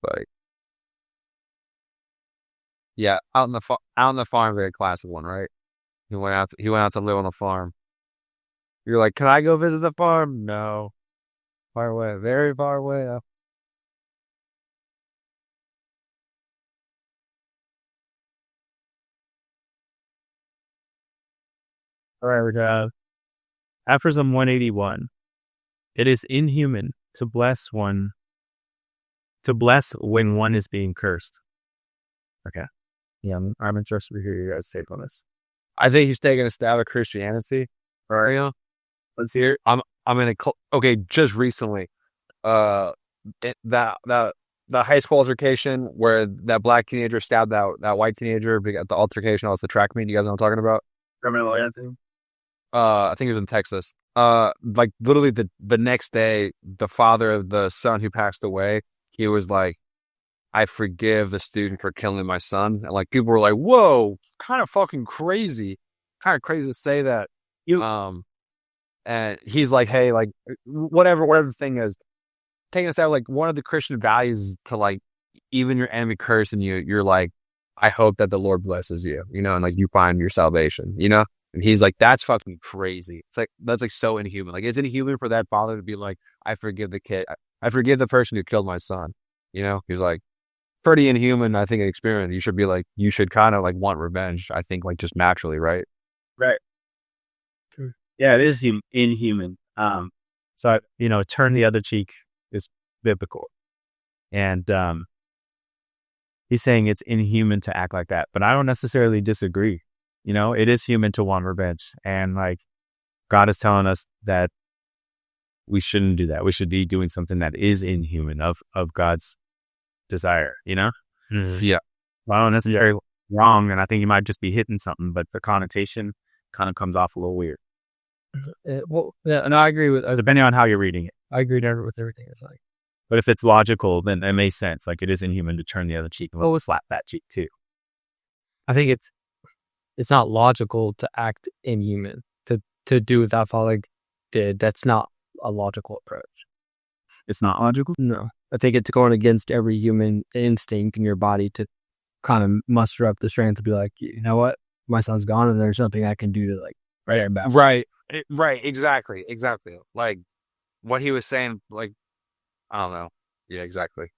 [SPEAKER 2] But yeah, out in the farm, very classic one, right? He went out to live on the farm. You're like, can I go visit the farm? No. Far away, very far away. All
[SPEAKER 1] right, we got aphorism 181. It is inhuman to bless when one is being cursed. Okay. Yeah, I'm interested to hear your guys' take on this.
[SPEAKER 2] I think he's taking a stab at Christianity. Right? You know? Let's hear. I'm in a cult. Okay, just recently, the high school altercation where that black teenager stabbed that white teenager. The altercation, was the track meet. You guys know what I'm talking about?
[SPEAKER 1] Criminal anthem.
[SPEAKER 2] I think it was in Texas. Like literally the next day, the father of the son who passed away, he was like, I forgive the student for killing my son. And like people were like, whoa, kind of fucking crazy. Kind of crazy to say that. And he's like, hey, like whatever the thing is, taking us out, like one of the Christian values is to like, even your enemy cursing you, you're like, I hope that the Lord blesses you, you know, and like you find your salvation, you know? And he's like, that's fucking crazy. It's like, that's like so inhuman. Like it's inhuman for that father to be like, I forgive the kid. I forgive the person who killed my son. You know, he's like, pretty inhuman, I think, experience. You should be like, you should kind of like want revenge, I think, like just naturally, right?
[SPEAKER 1] Right. Yeah, it is inhuman. So, turn the other cheek is biblical. And he's saying it's inhuman to act like that. But I don't necessarily disagree. You know, it is human to want revenge. And like God is telling us that we shouldn't do that. We should be doing something that is inhuman of God's desire, you know?
[SPEAKER 2] Yeah.
[SPEAKER 1] Well, I don't necessarily wrong, and I think you might just be hitting something, but the connotation kind of comes off a little weird.
[SPEAKER 5] And I agree with
[SPEAKER 1] Depending on how you're reading it.
[SPEAKER 5] I agree with everything it's like.
[SPEAKER 1] But if it's logical, then it makes sense. Like it is inhuman to turn the other cheek and slap that cheek too.
[SPEAKER 5] I think it's not logical to act inhuman, to do what that father did. That's not a logical approach.
[SPEAKER 1] It's not logical?
[SPEAKER 5] No. I think it's going against every human instinct in your body to kind of muster up the strength to be like, you know what? My son's gone and there's nothing I can do to like right him back.
[SPEAKER 2] Right. Exactly. Like what he was saying, like, I don't know. Yeah, exactly.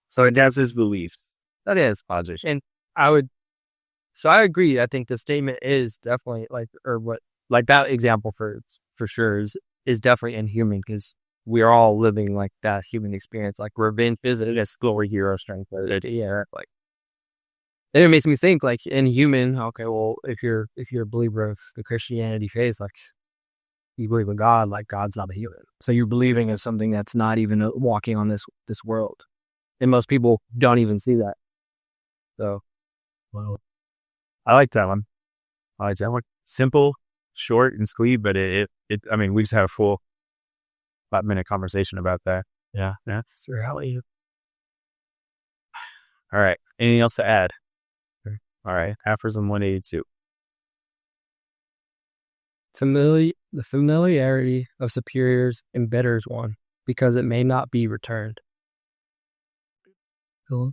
[SPEAKER 1] So that's his belief.
[SPEAKER 5] That is logic. And I agree. I think the statement is definitely like that example for sure is definitely inhuman because we are all living like that human experience. Like revenge isn't a skill or hero strength. Yeah. Like, then it makes me think like inhuman. Okay. Well, if you're a believer of the Christianity faith, like you believe in God, like God's not a human. So you're believing in something that's not even walking on this world. And most people don't even see that. So.
[SPEAKER 1] Well, I like that one. Simple, short and sweet, but I mean, we just had a full 5-minute conversation about that.
[SPEAKER 5] Yeah. Sir, how are you?
[SPEAKER 1] All right. Anything else to add? Sure. All right. Aphorism 182.
[SPEAKER 5] The familiarity of superiors embitters one because it may not be returned. Hello?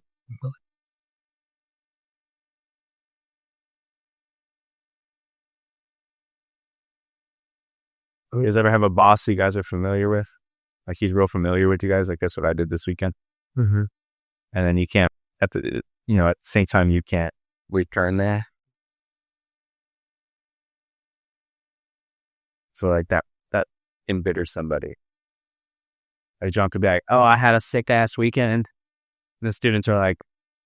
[SPEAKER 1] You guys ever have a boss you guys are familiar with? Like he's real familiar with you guys? Like that's what I did this weekend.
[SPEAKER 5] Mm-hmm.
[SPEAKER 1] And then you can't, at the same time, you can't
[SPEAKER 2] return that.
[SPEAKER 1] So like that embitters somebody. Like John could be like, oh, I had a sick ass weekend. And the students are like,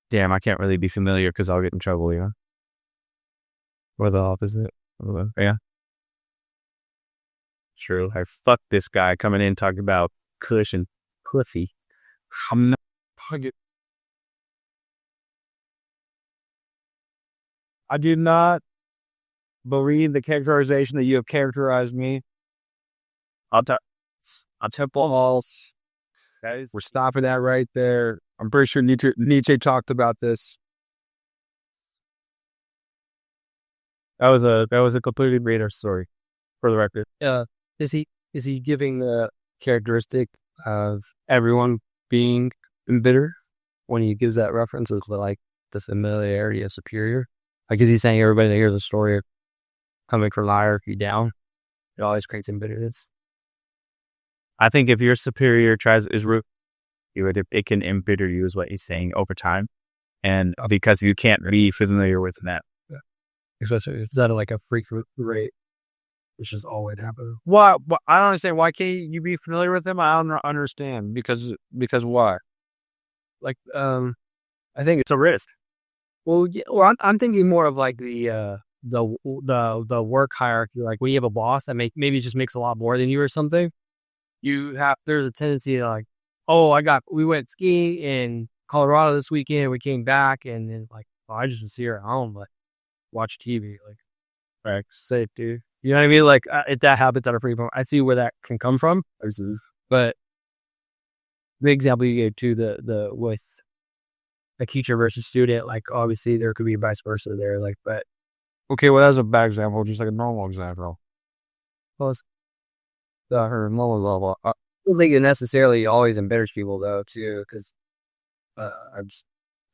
[SPEAKER 1] damn, I can't really be familiar because I'll get in trouble, you know? Or the opposite. Yeah. True. Like, fuck this guy coming in talking about Kush and pussy. I'm not fucking.
[SPEAKER 2] I do not believe the characterization that you have characterized me.
[SPEAKER 1] I'll tell balls.
[SPEAKER 2] We're stopping that right there. I'm pretty sure Nietzsche talked about this.
[SPEAKER 1] That was a completely made up story, for the record.
[SPEAKER 5] Is he giving the characteristic of everyone being embittered when he gives that reference of like the familiarity of superior? Like is he saying everybody that hears a story coming from hierarchy down, it always creates embitterness?
[SPEAKER 1] I think if your superior it can embitter you, is what he's saying over time, and because you can't be familiar with that.
[SPEAKER 5] Yeah. Especially is that like a frequent rate, which is always happening.
[SPEAKER 2] Why? I don't understand. Why can't you be familiar with him? I don't understand. Because why?
[SPEAKER 5] Like, I think
[SPEAKER 1] it's a risk.
[SPEAKER 5] Well, yeah, I'm thinking more of like the work hierarchy. Like when you have a boss that maybe just makes a lot more than you or something, there's a tendency to like, oh, we went skiing in Colorado this weekend. We came back and then like, I just was here at home, like watch TV, like, right, safe, dude. You know what I mean? Like that habit that are free from. I see where that can come from, but the example you gave too, the with a teacher versus student, like obviously there could be vice versa there, like, but
[SPEAKER 2] okay, well that's a bad example, just like a normal example.
[SPEAKER 5] Well, it's
[SPEAKER 2] her normal level.
[SPEAKER 5] I don't think it necessarily always embitters people though, too, because I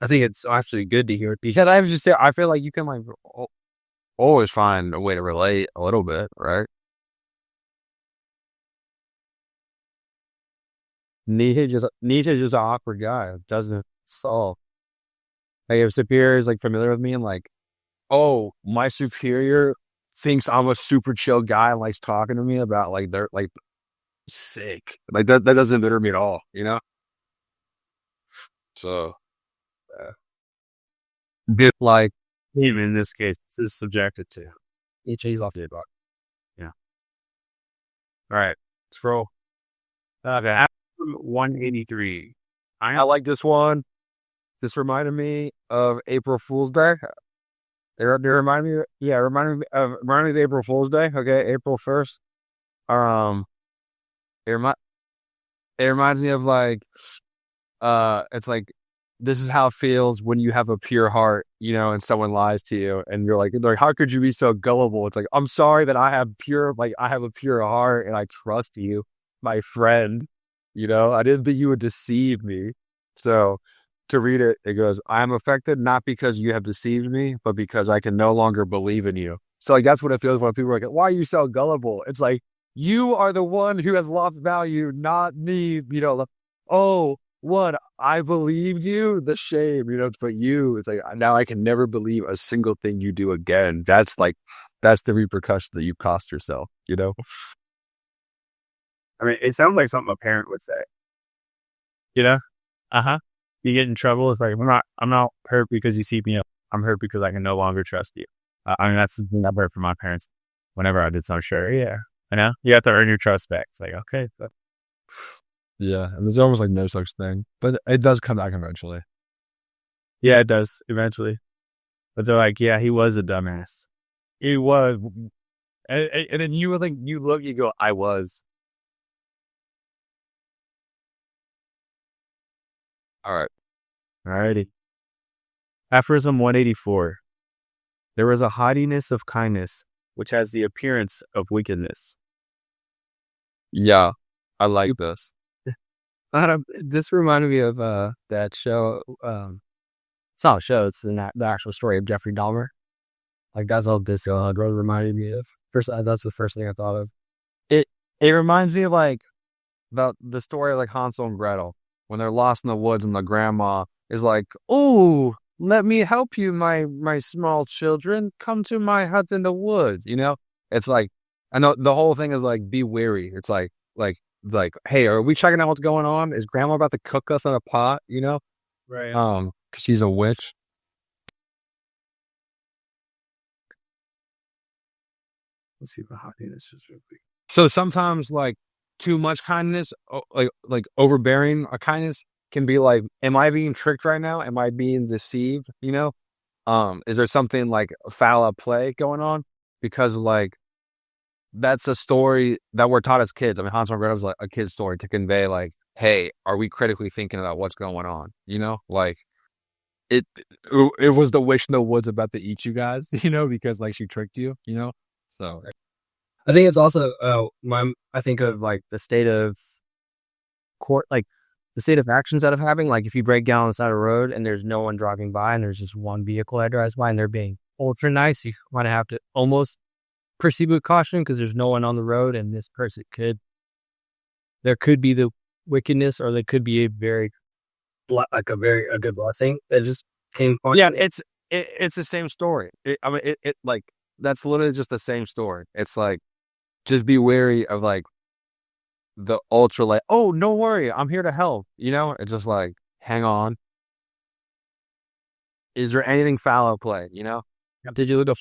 [SPEAKER 5] think it's actually good to hear it because
[SPEAKER 2] I feel like you can like always find a way to relate a little bit, right?
[SPEAKER 5] Nietzsche's just an awkward guy. It doesn't solve. Like if superior is like familiar with me and like,
[SPEAKER 2] oh, my superior thinks I'm a super chill guy and likes talking to me about like they're like sick. Like that doesn't embitter me at all, you know? So, bit like,
[SPEAKER 1] Even in this case, this is subjected to.
[SPEAKER 5] Nietzsche's off the block.
[SPEAKER 1] All right, let's roll. Okay, 183.
[SPEAKER 2] I like this one. This reminded me of April Fool's Day. They remind me, it reminded me of April Fool's Day. Okay, April 1st. It reminds me of like, it's like, this is how it feels when you have a pure heart, you know, and someone lies to you, and you're like, how could you be so gullible? It's like, I'm sorry that I have a pure heart, and I trust you, my friend. You know, I didn't think you would deceive me. So, to read it, it goes, I am affected not because you have deceived me, but because I can no longer believe in you. So, like, that's what it feels when people are like, why are you so gullible? It's like, you are the one who has lost value, not me. You know, oh, what? I believed you? The shame, you know, but you, it's like, now I can never believe a single thing you do again. That's the repercussion that you cost yourself, you know?
[SPEAKER 1] I mean, it sounds like something a parent would say. You know? You get in trouble. It's like, I'm not hurt because you see me. I'm hurt because I can no longer trust you. I mean, that's something I've heard from my parents whenever I did something. Sure, yeah. I know you have to earn your trust back. It's like, okay. So.
[SPEAKER 4] Yeah, and there's almost like no such thing, but it does come back eventually.
[SPEAKER 1] Yeah, it does eventually. But they're like, yeah, he was a dumbass.
[SPEAKER 4] He was, and then you like you look, you go, I was.
[SPEAKER 2] All right.
[SPEAKER 1] Alrighty. Aphorism 184. There is a haughtiness of kindness, which has the appearance of wickedness.
[SPEAKER 2] Yeah, I like this.
[SPEAKER 5] This reminded me of that show. It's not a show; it's the actual story of Jeffrey Dahmer. Like that's all this really reminded me of. That's the first thing I thought of.
[SPEAKER 2] It reminds me of like about the story of like Hansel and Gretel when they're lost in the woods and the grandma is like, "Oh, let me help you, my small children. Come to my hut in the woods." You know, it's like, I know the whole thing is like, be wary. It's like, hey, are we checking out what's going on? Is grandma about to cook us in a pot? You know,
[SPEAKER 1] Right.
[SPEAKER 2] 'cause she's a witch.
[SPEAKER 1] Let's see what haughtiness is real quick.
[SPEAKER 2] So sometimes like too much kindness, like overbearing a kindness can be like, am I being tricked right now? Am I being deceived? You know, is there something like foul at play going on? Because like, that's a story that we're taught as kids. I mean, Hansel and Gretel is like a kid's story to convey like, hey, are we critically thinking about what's going on? You know, like it was the witch in the woods about to eat you guys, you know, because like she tricked you, you know? So
[SPEAKER 5] I think it's also I think of like the state of court, like the state of actions that are happening. Like if you break down on the side of the road and there's no one driving by and there's just one vehicle that drives by and they're being ultra nice, you might have to almost proceed with caution because there's no one on the road and this person there could be the wickedness or there could be a good blessing that just came on.
[SPEAKER 2] yeah, it's the same story. I mean, it like, that's literally just the same story. It's like, just be wary of like the ultra like, oh, no worry, I'm here to help. You know, it's just like, hang on. Is there anything foul at play? You know?
[SPEAKER 5] Did you look up?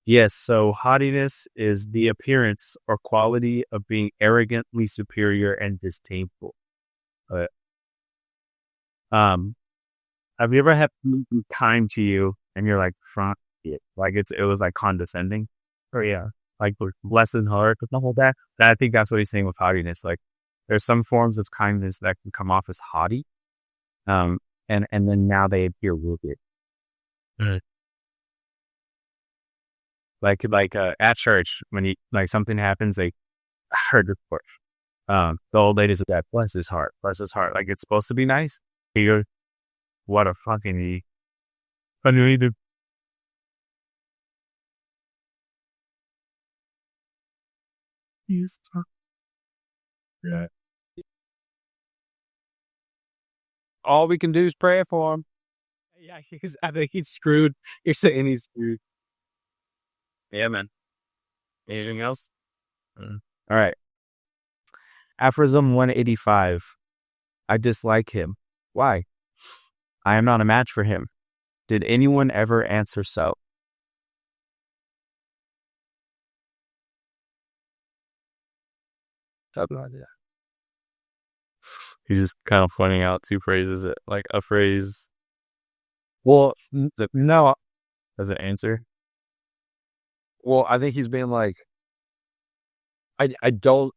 [SPEAKER 1] Yes, so haughtiness is the appearance or quality of being arrogantly superior and disdainful. Have you ever had people be kind to you and you're like, front it, like it was like condescending, or yeah, like bless his heart with the whole that. And I think that's what he's saying with haughtiness. Like there's some forms of kindness that can come off as haughty, and then now they appear wicked. Like at church when you like something happens, I heard report. The old ladies with that bless his heart. Like it's supposed to be nice. He goes, what a fucking either. Yes. Yeah.
[SPEAKER 2] All we can do is pray for him.
[SPEAKER 1] Yeah, I think he's screwed. You're saying he's screwed. Yeah, man. Anything else? All right. Aphorism 185. I dislike him. Why? I am not a match for him. Did anyone ever answer so?
[SPEAKER 5] I have no idea.
[SPEAKER 3] He's just kind of pointing out two phrases, like a phrase
[SPEAKER 2] Well, no.
[SPEAKER 3] as an answer.
[SPEAKER 2] Well, I think he's being like,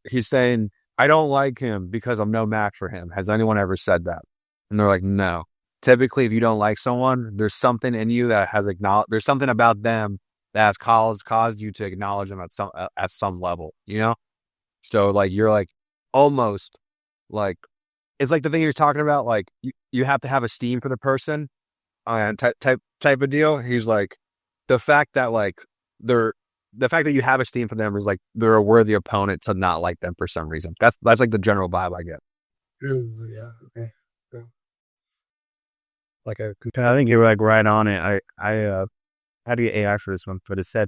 [SPEAKER 2] he's saying, I don't like him because I'm no match for him. Has anyone ever said that? And they're like, no. Typically, if you don't like someone, there's something in you that has there's something about them that has caused you to acknowledge them at some level, you know? So like, you're like, almost like, it's like the thing he was talking about, like you have to have esteem for the person, type of deal. He's like, the fact that you have esteem for them is like they're a worthy opponent to not like them for some reason. That's like the general vibe I get.
[SPEAKER 5] Yeah. Okay. Like
[SPEAKER 1] I think you're like right on it. I had to get AI for this one, but it said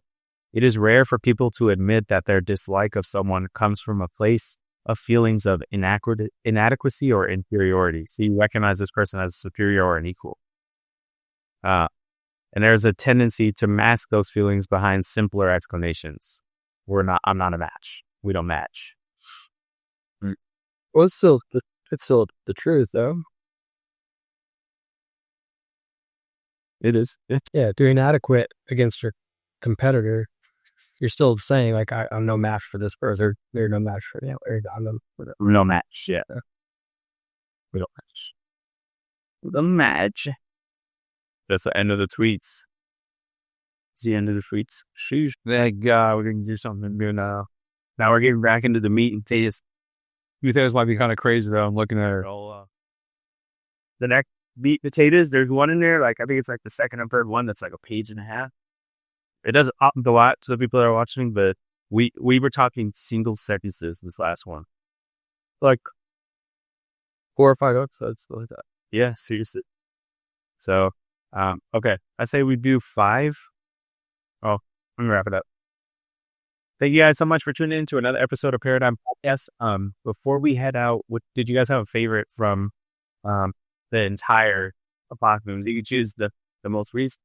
[SPEAKER 1] it is rare for people to admit that their dislike of someone comes from a place of feelings of inadequacy or inferiority. So you recognize this person as superior or an equal. And there's a tendency to mask those feelings behind simpler explanations. I'm not a match. We don't match.
[SPEAKER 5] Well, it's still the truth, though.
[SPEAKER 1] It is.
[SPEAKER 5] Yeah, if you're inadequate against your competitor, you're still saying like I'm no match for this person. They're no match for
[SPEAKER 1] I'm no match. Yeah. We don't match. The match. That's the end of the tweets. It's the end of the tweets. Sheesh. Thank God we're going to do something new now. Now we're getting back into the meat and taste. You think this might be kind of crazy though. I'm looking at it. The next meat potatoes, there's one in there. Like I think it's like the second or third one that's like a page and a half. It doesn't go out to the people that are watching, but we were talking single sentences this last one. Like 4 or 5 episodes, something like that. Yeah, seriously. So, okay. I say we do 5. Oh, let me wrap it up. Thank you guys so much for tuning in to another episode of Paradyme Podcast. Before we head out, did you guys have a favorite from the entire Apocalypse? You could choose the most recent.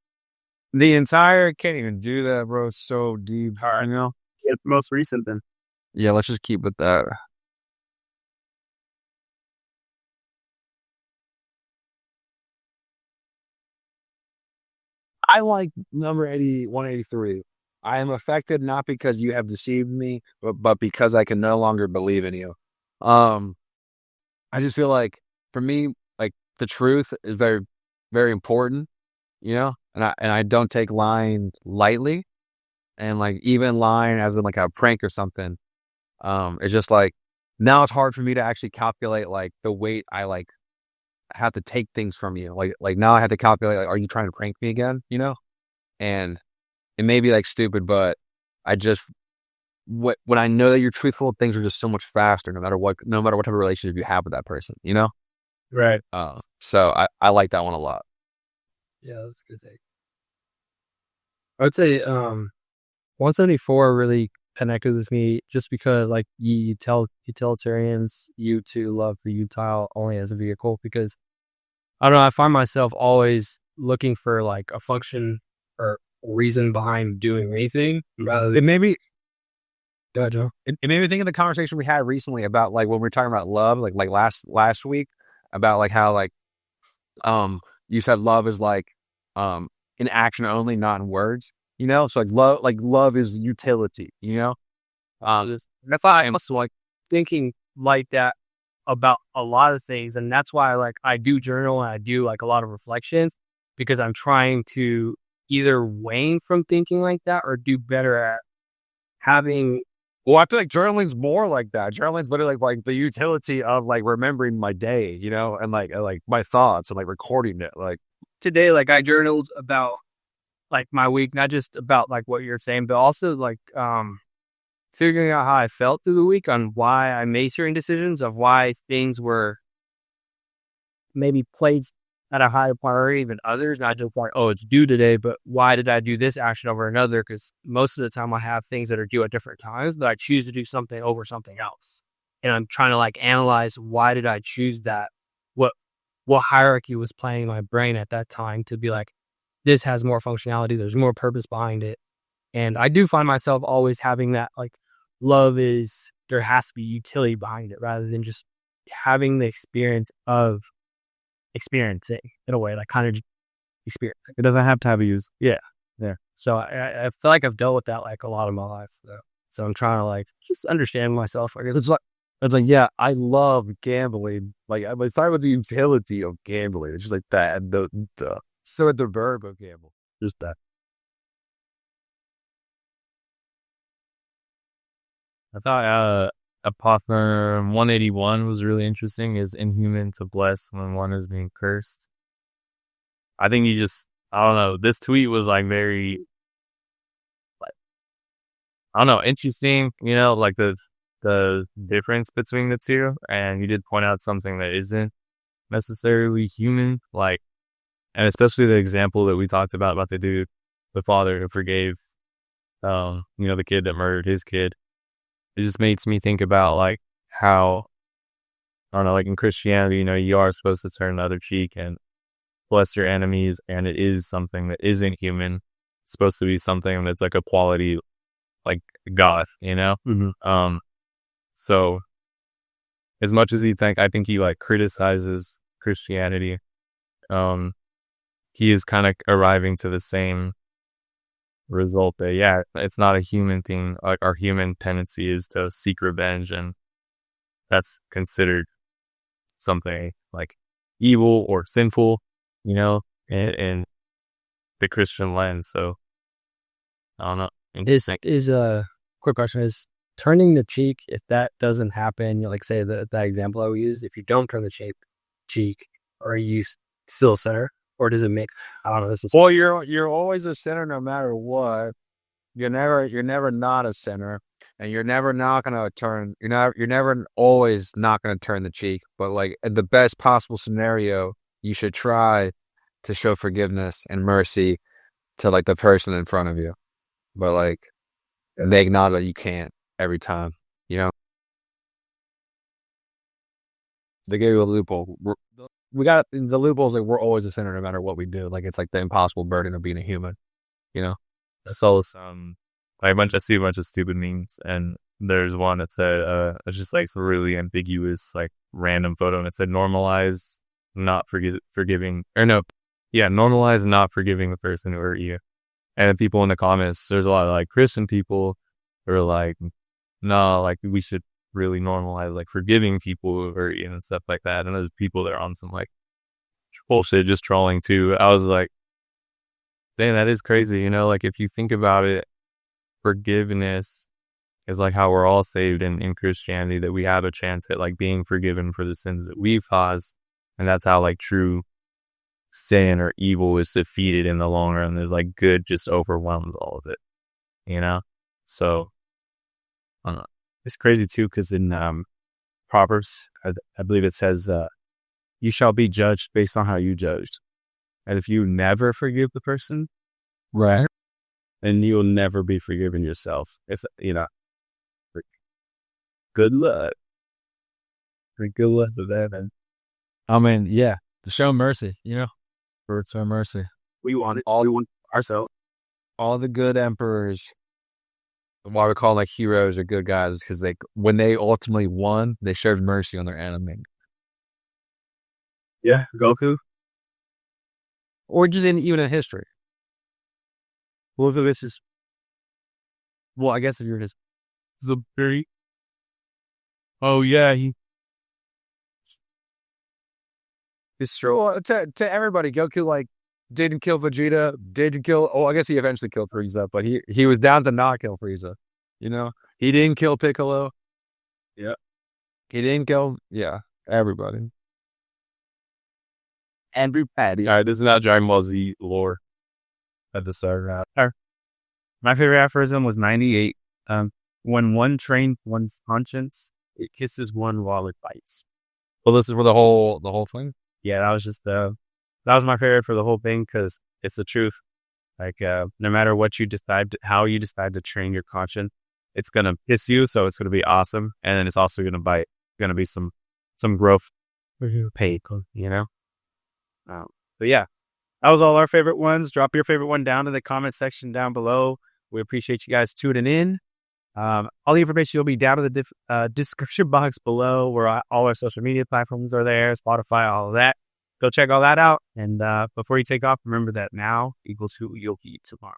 [SPEAKER 2] The entire, can't even do that, bro. So deep.
[SPEAKER 1] You know, yeah, most recent then.
[SPEAKER 2] Yeah, let's just keep with that. I like number 183. I am affected not because you have deceived me, but because I can no longer believe in you. I just feel like for me, like the truth is very, very important, you know, and I don't take lying lightly, and like even lying as in like a prank or something. It's just like now it's hard for me to actually calculate like the weight I like have to take things from you. Like now I have to calculate like, are you trying to prank me again? You know, and it may be like stupid, but I just when I know that you're truthful, things are just so much faster. No matter what type of relationship you have with that person, you know.
[SPEAKER 1] Right.
[SPEAKER 2] So I like that one a lot.
[SPEAKER 5] Yeah, that's a good take. I would say 174 really connected with me just because like utilitarians, you two love the util only as a vehicle, because I don't know, I find myself always looking for like a function or reason behind doing anything rather than
[SPEAKER 2] It
[SPEAKER 5] Joe.
[SPEAKER 2] It made me think of the conversation we had recently about like when we were talking about love, like last week, about like how like you said love is like in action only, not in words, you know. So like love is utility, you know.
[SPEAKER 5] If I am also like thinking like that about a lot of things, and that's why like I do journal and I do like a lot of reflections, because I'm trying to either wane from thinking like that or do better at having.
[SPEAKER 2] Well, I feel like journaling's more like that. Journaling's literally like the utility of like remembering my day, you know, and like my thoughts and like recording it. Like
[SPEAKER 5] Today, like I journaled about like my week, not just about like what you're saying, but also like figuring out how I felt through the week, on why I made certain decisions, of why things were maybe played at a higher priority than others. Not just like, oh, it's due today, but why did I do this action over another? Because most of the time I have things that are due at different times, but I choose to do something over something else. And I'm trying to like analyze, why did I choose that? What what hierarchy was playing in my brain at that time to be like, this has more functionality. There's more purpose behind it. And I do find myself always having that, like, love is, there has to be utility behind it rather than just having the experience of experiencing in a way, like kind of experience.
[SPEAKER 1] It doesn't have to have a use.
[SPEAKER 5] Yeah. So I feel like I've dealt with that like a lot of my life. So I'm trying to like just understand myself. I guess
[SPEAKER 2] It's like, yeah, I love gambling. Like, I'm excited with the utility of gambling. It's just like that. The verb of gamble. Just that.
[SPEAKER 3] I thought a Postmodern 181 was really interesting. Is inhuman to bless when one is being cursed. I think I don't know. This tweet was like very, like, I don't know, interesting. You know, like the difference between the two, and you did point out something that isn't necessarily human, like, and especially the example that we talked about the dude, the father who forgave, the kid that murdered his kid. It just makes me think about like how, I don't know, like in Christianity, you are supposed to turn the other cheek and bless your enemies, and it is something that isn't human. It's supposed to be something that's like a quality, like God,
[SPEAKER 2] Mm-hmm.
[SPEAKER 3] So as much as I think he like criticizes Christianity, he is kind of arriving to the same result that, yeah, it's not a human thing. Like, our human tendency is to seek revenge, and that's considered something like evil or sinful, in the Christian lens. So I don't know.
[SPEAKER 5] is a quick question is turning the cheek. If that doesn't happen, like say that example I used, if you don't turn the cheek, are you still a sinner, or does it make? I don't know.
[SPEAKER 2] Well, you're always a sinner no matter what. You're never not a sinner, and you're never not gonna turn. You're never always not gonna turn the cheek. But like in the best possible scenario, you should try to show forgiveness and mercy to like the person in front of you. But like they acknowledge that you can't every time. They gave you a loophole. We got the loopholes. Like, we're always a sinner no matter what we do. Like, it's like the impossible burden of being a human.
[SPEAKER 3] That's all some, like, I see a bunch of stupid memes, and there's one that said, it's just like some really ambiguous, like, random photo, and it said normalize not forgiving, or no, yeah, normalize not forgiving the person who hurt you. And the people in the comments, there's a lot of like Christian people who are like, no, like, we should really normalize like forgiving people who hurt you and stuff like that. And there's people that are on some like bullshit just trolling too. I was like, dang, that is crazy. Like, if you think about it, forgiveness is like how we're all saved in Christianity, that we have a chance at like being forgiven for the sins that we've caused. And that's how like true sin or evil is defeated in the long run. There's like good just overwhelms all of it, So I don't know. It's crazy too, because in Proverbs, I believe it says, you shall be judged based on how you judged. And if you never forgive the person,
[SPEAKER 2] Right.
[SPEAKER 1] then you'll never be forgiven yourself. It's, good luck. Good luck with that, man.
[SPEAKER 4] I mean, yeah, to show mercy, for show mercy.
[SPEAKER 1] We want it. All we want ourselves.
[SPEAKER 2] All the good emperors, why we call them like heroes or good guys, because when they ultimately won, they showed mercy on their enemy.
[SPEAKER 1] Yeah, Goku.
[SPEAKER 2] Or just even in history.
[SPEAKER 1] Well, if this is,
[SPEAKER 2] Well, I guess if you're just
[SPEAKER 3] very, oh yeah,
[SPEAKER 2] it's true to everybody. Goku like didn't kill Vegeta, didn't kill. Oh, I guess he eventually killed Frieza, but he was down to not kill Frieza. He didn't kill Piccolo.
[SPEAKER 1] Yeah,
[SPEAKER 2] he didn't kill. Yeah, everybody.
[SPEAKER 1] everybody.
[SPEAKER 3] all right, this is not Dragon Ball Z lore at the start.
[SPEAKER 1] My favorite aphorism was 98. When one trains one's conscience, it kisses one while it bites.
[SPEAKER 2] Well, this is for the whole thing.
[SPEAKER 1] Yeah, that was my favorite for the whole thing, because it's the truth. Like, no matter what you decide, how you decide to train your conscience, it's gonna kiss you, so it's gonna be awesome, and then it's also gonna bite. Gonna be some growth paid, But yeah, that was all our favorite ones. Drop your favorite one down in the comment section down below. We appreciate you guys tuning in. All the information will be down in the description box below, where all our social media platforms are there, Spotify, all of that. Go check all that out. And before you take off, remember that now equals who you'll be tomorrow.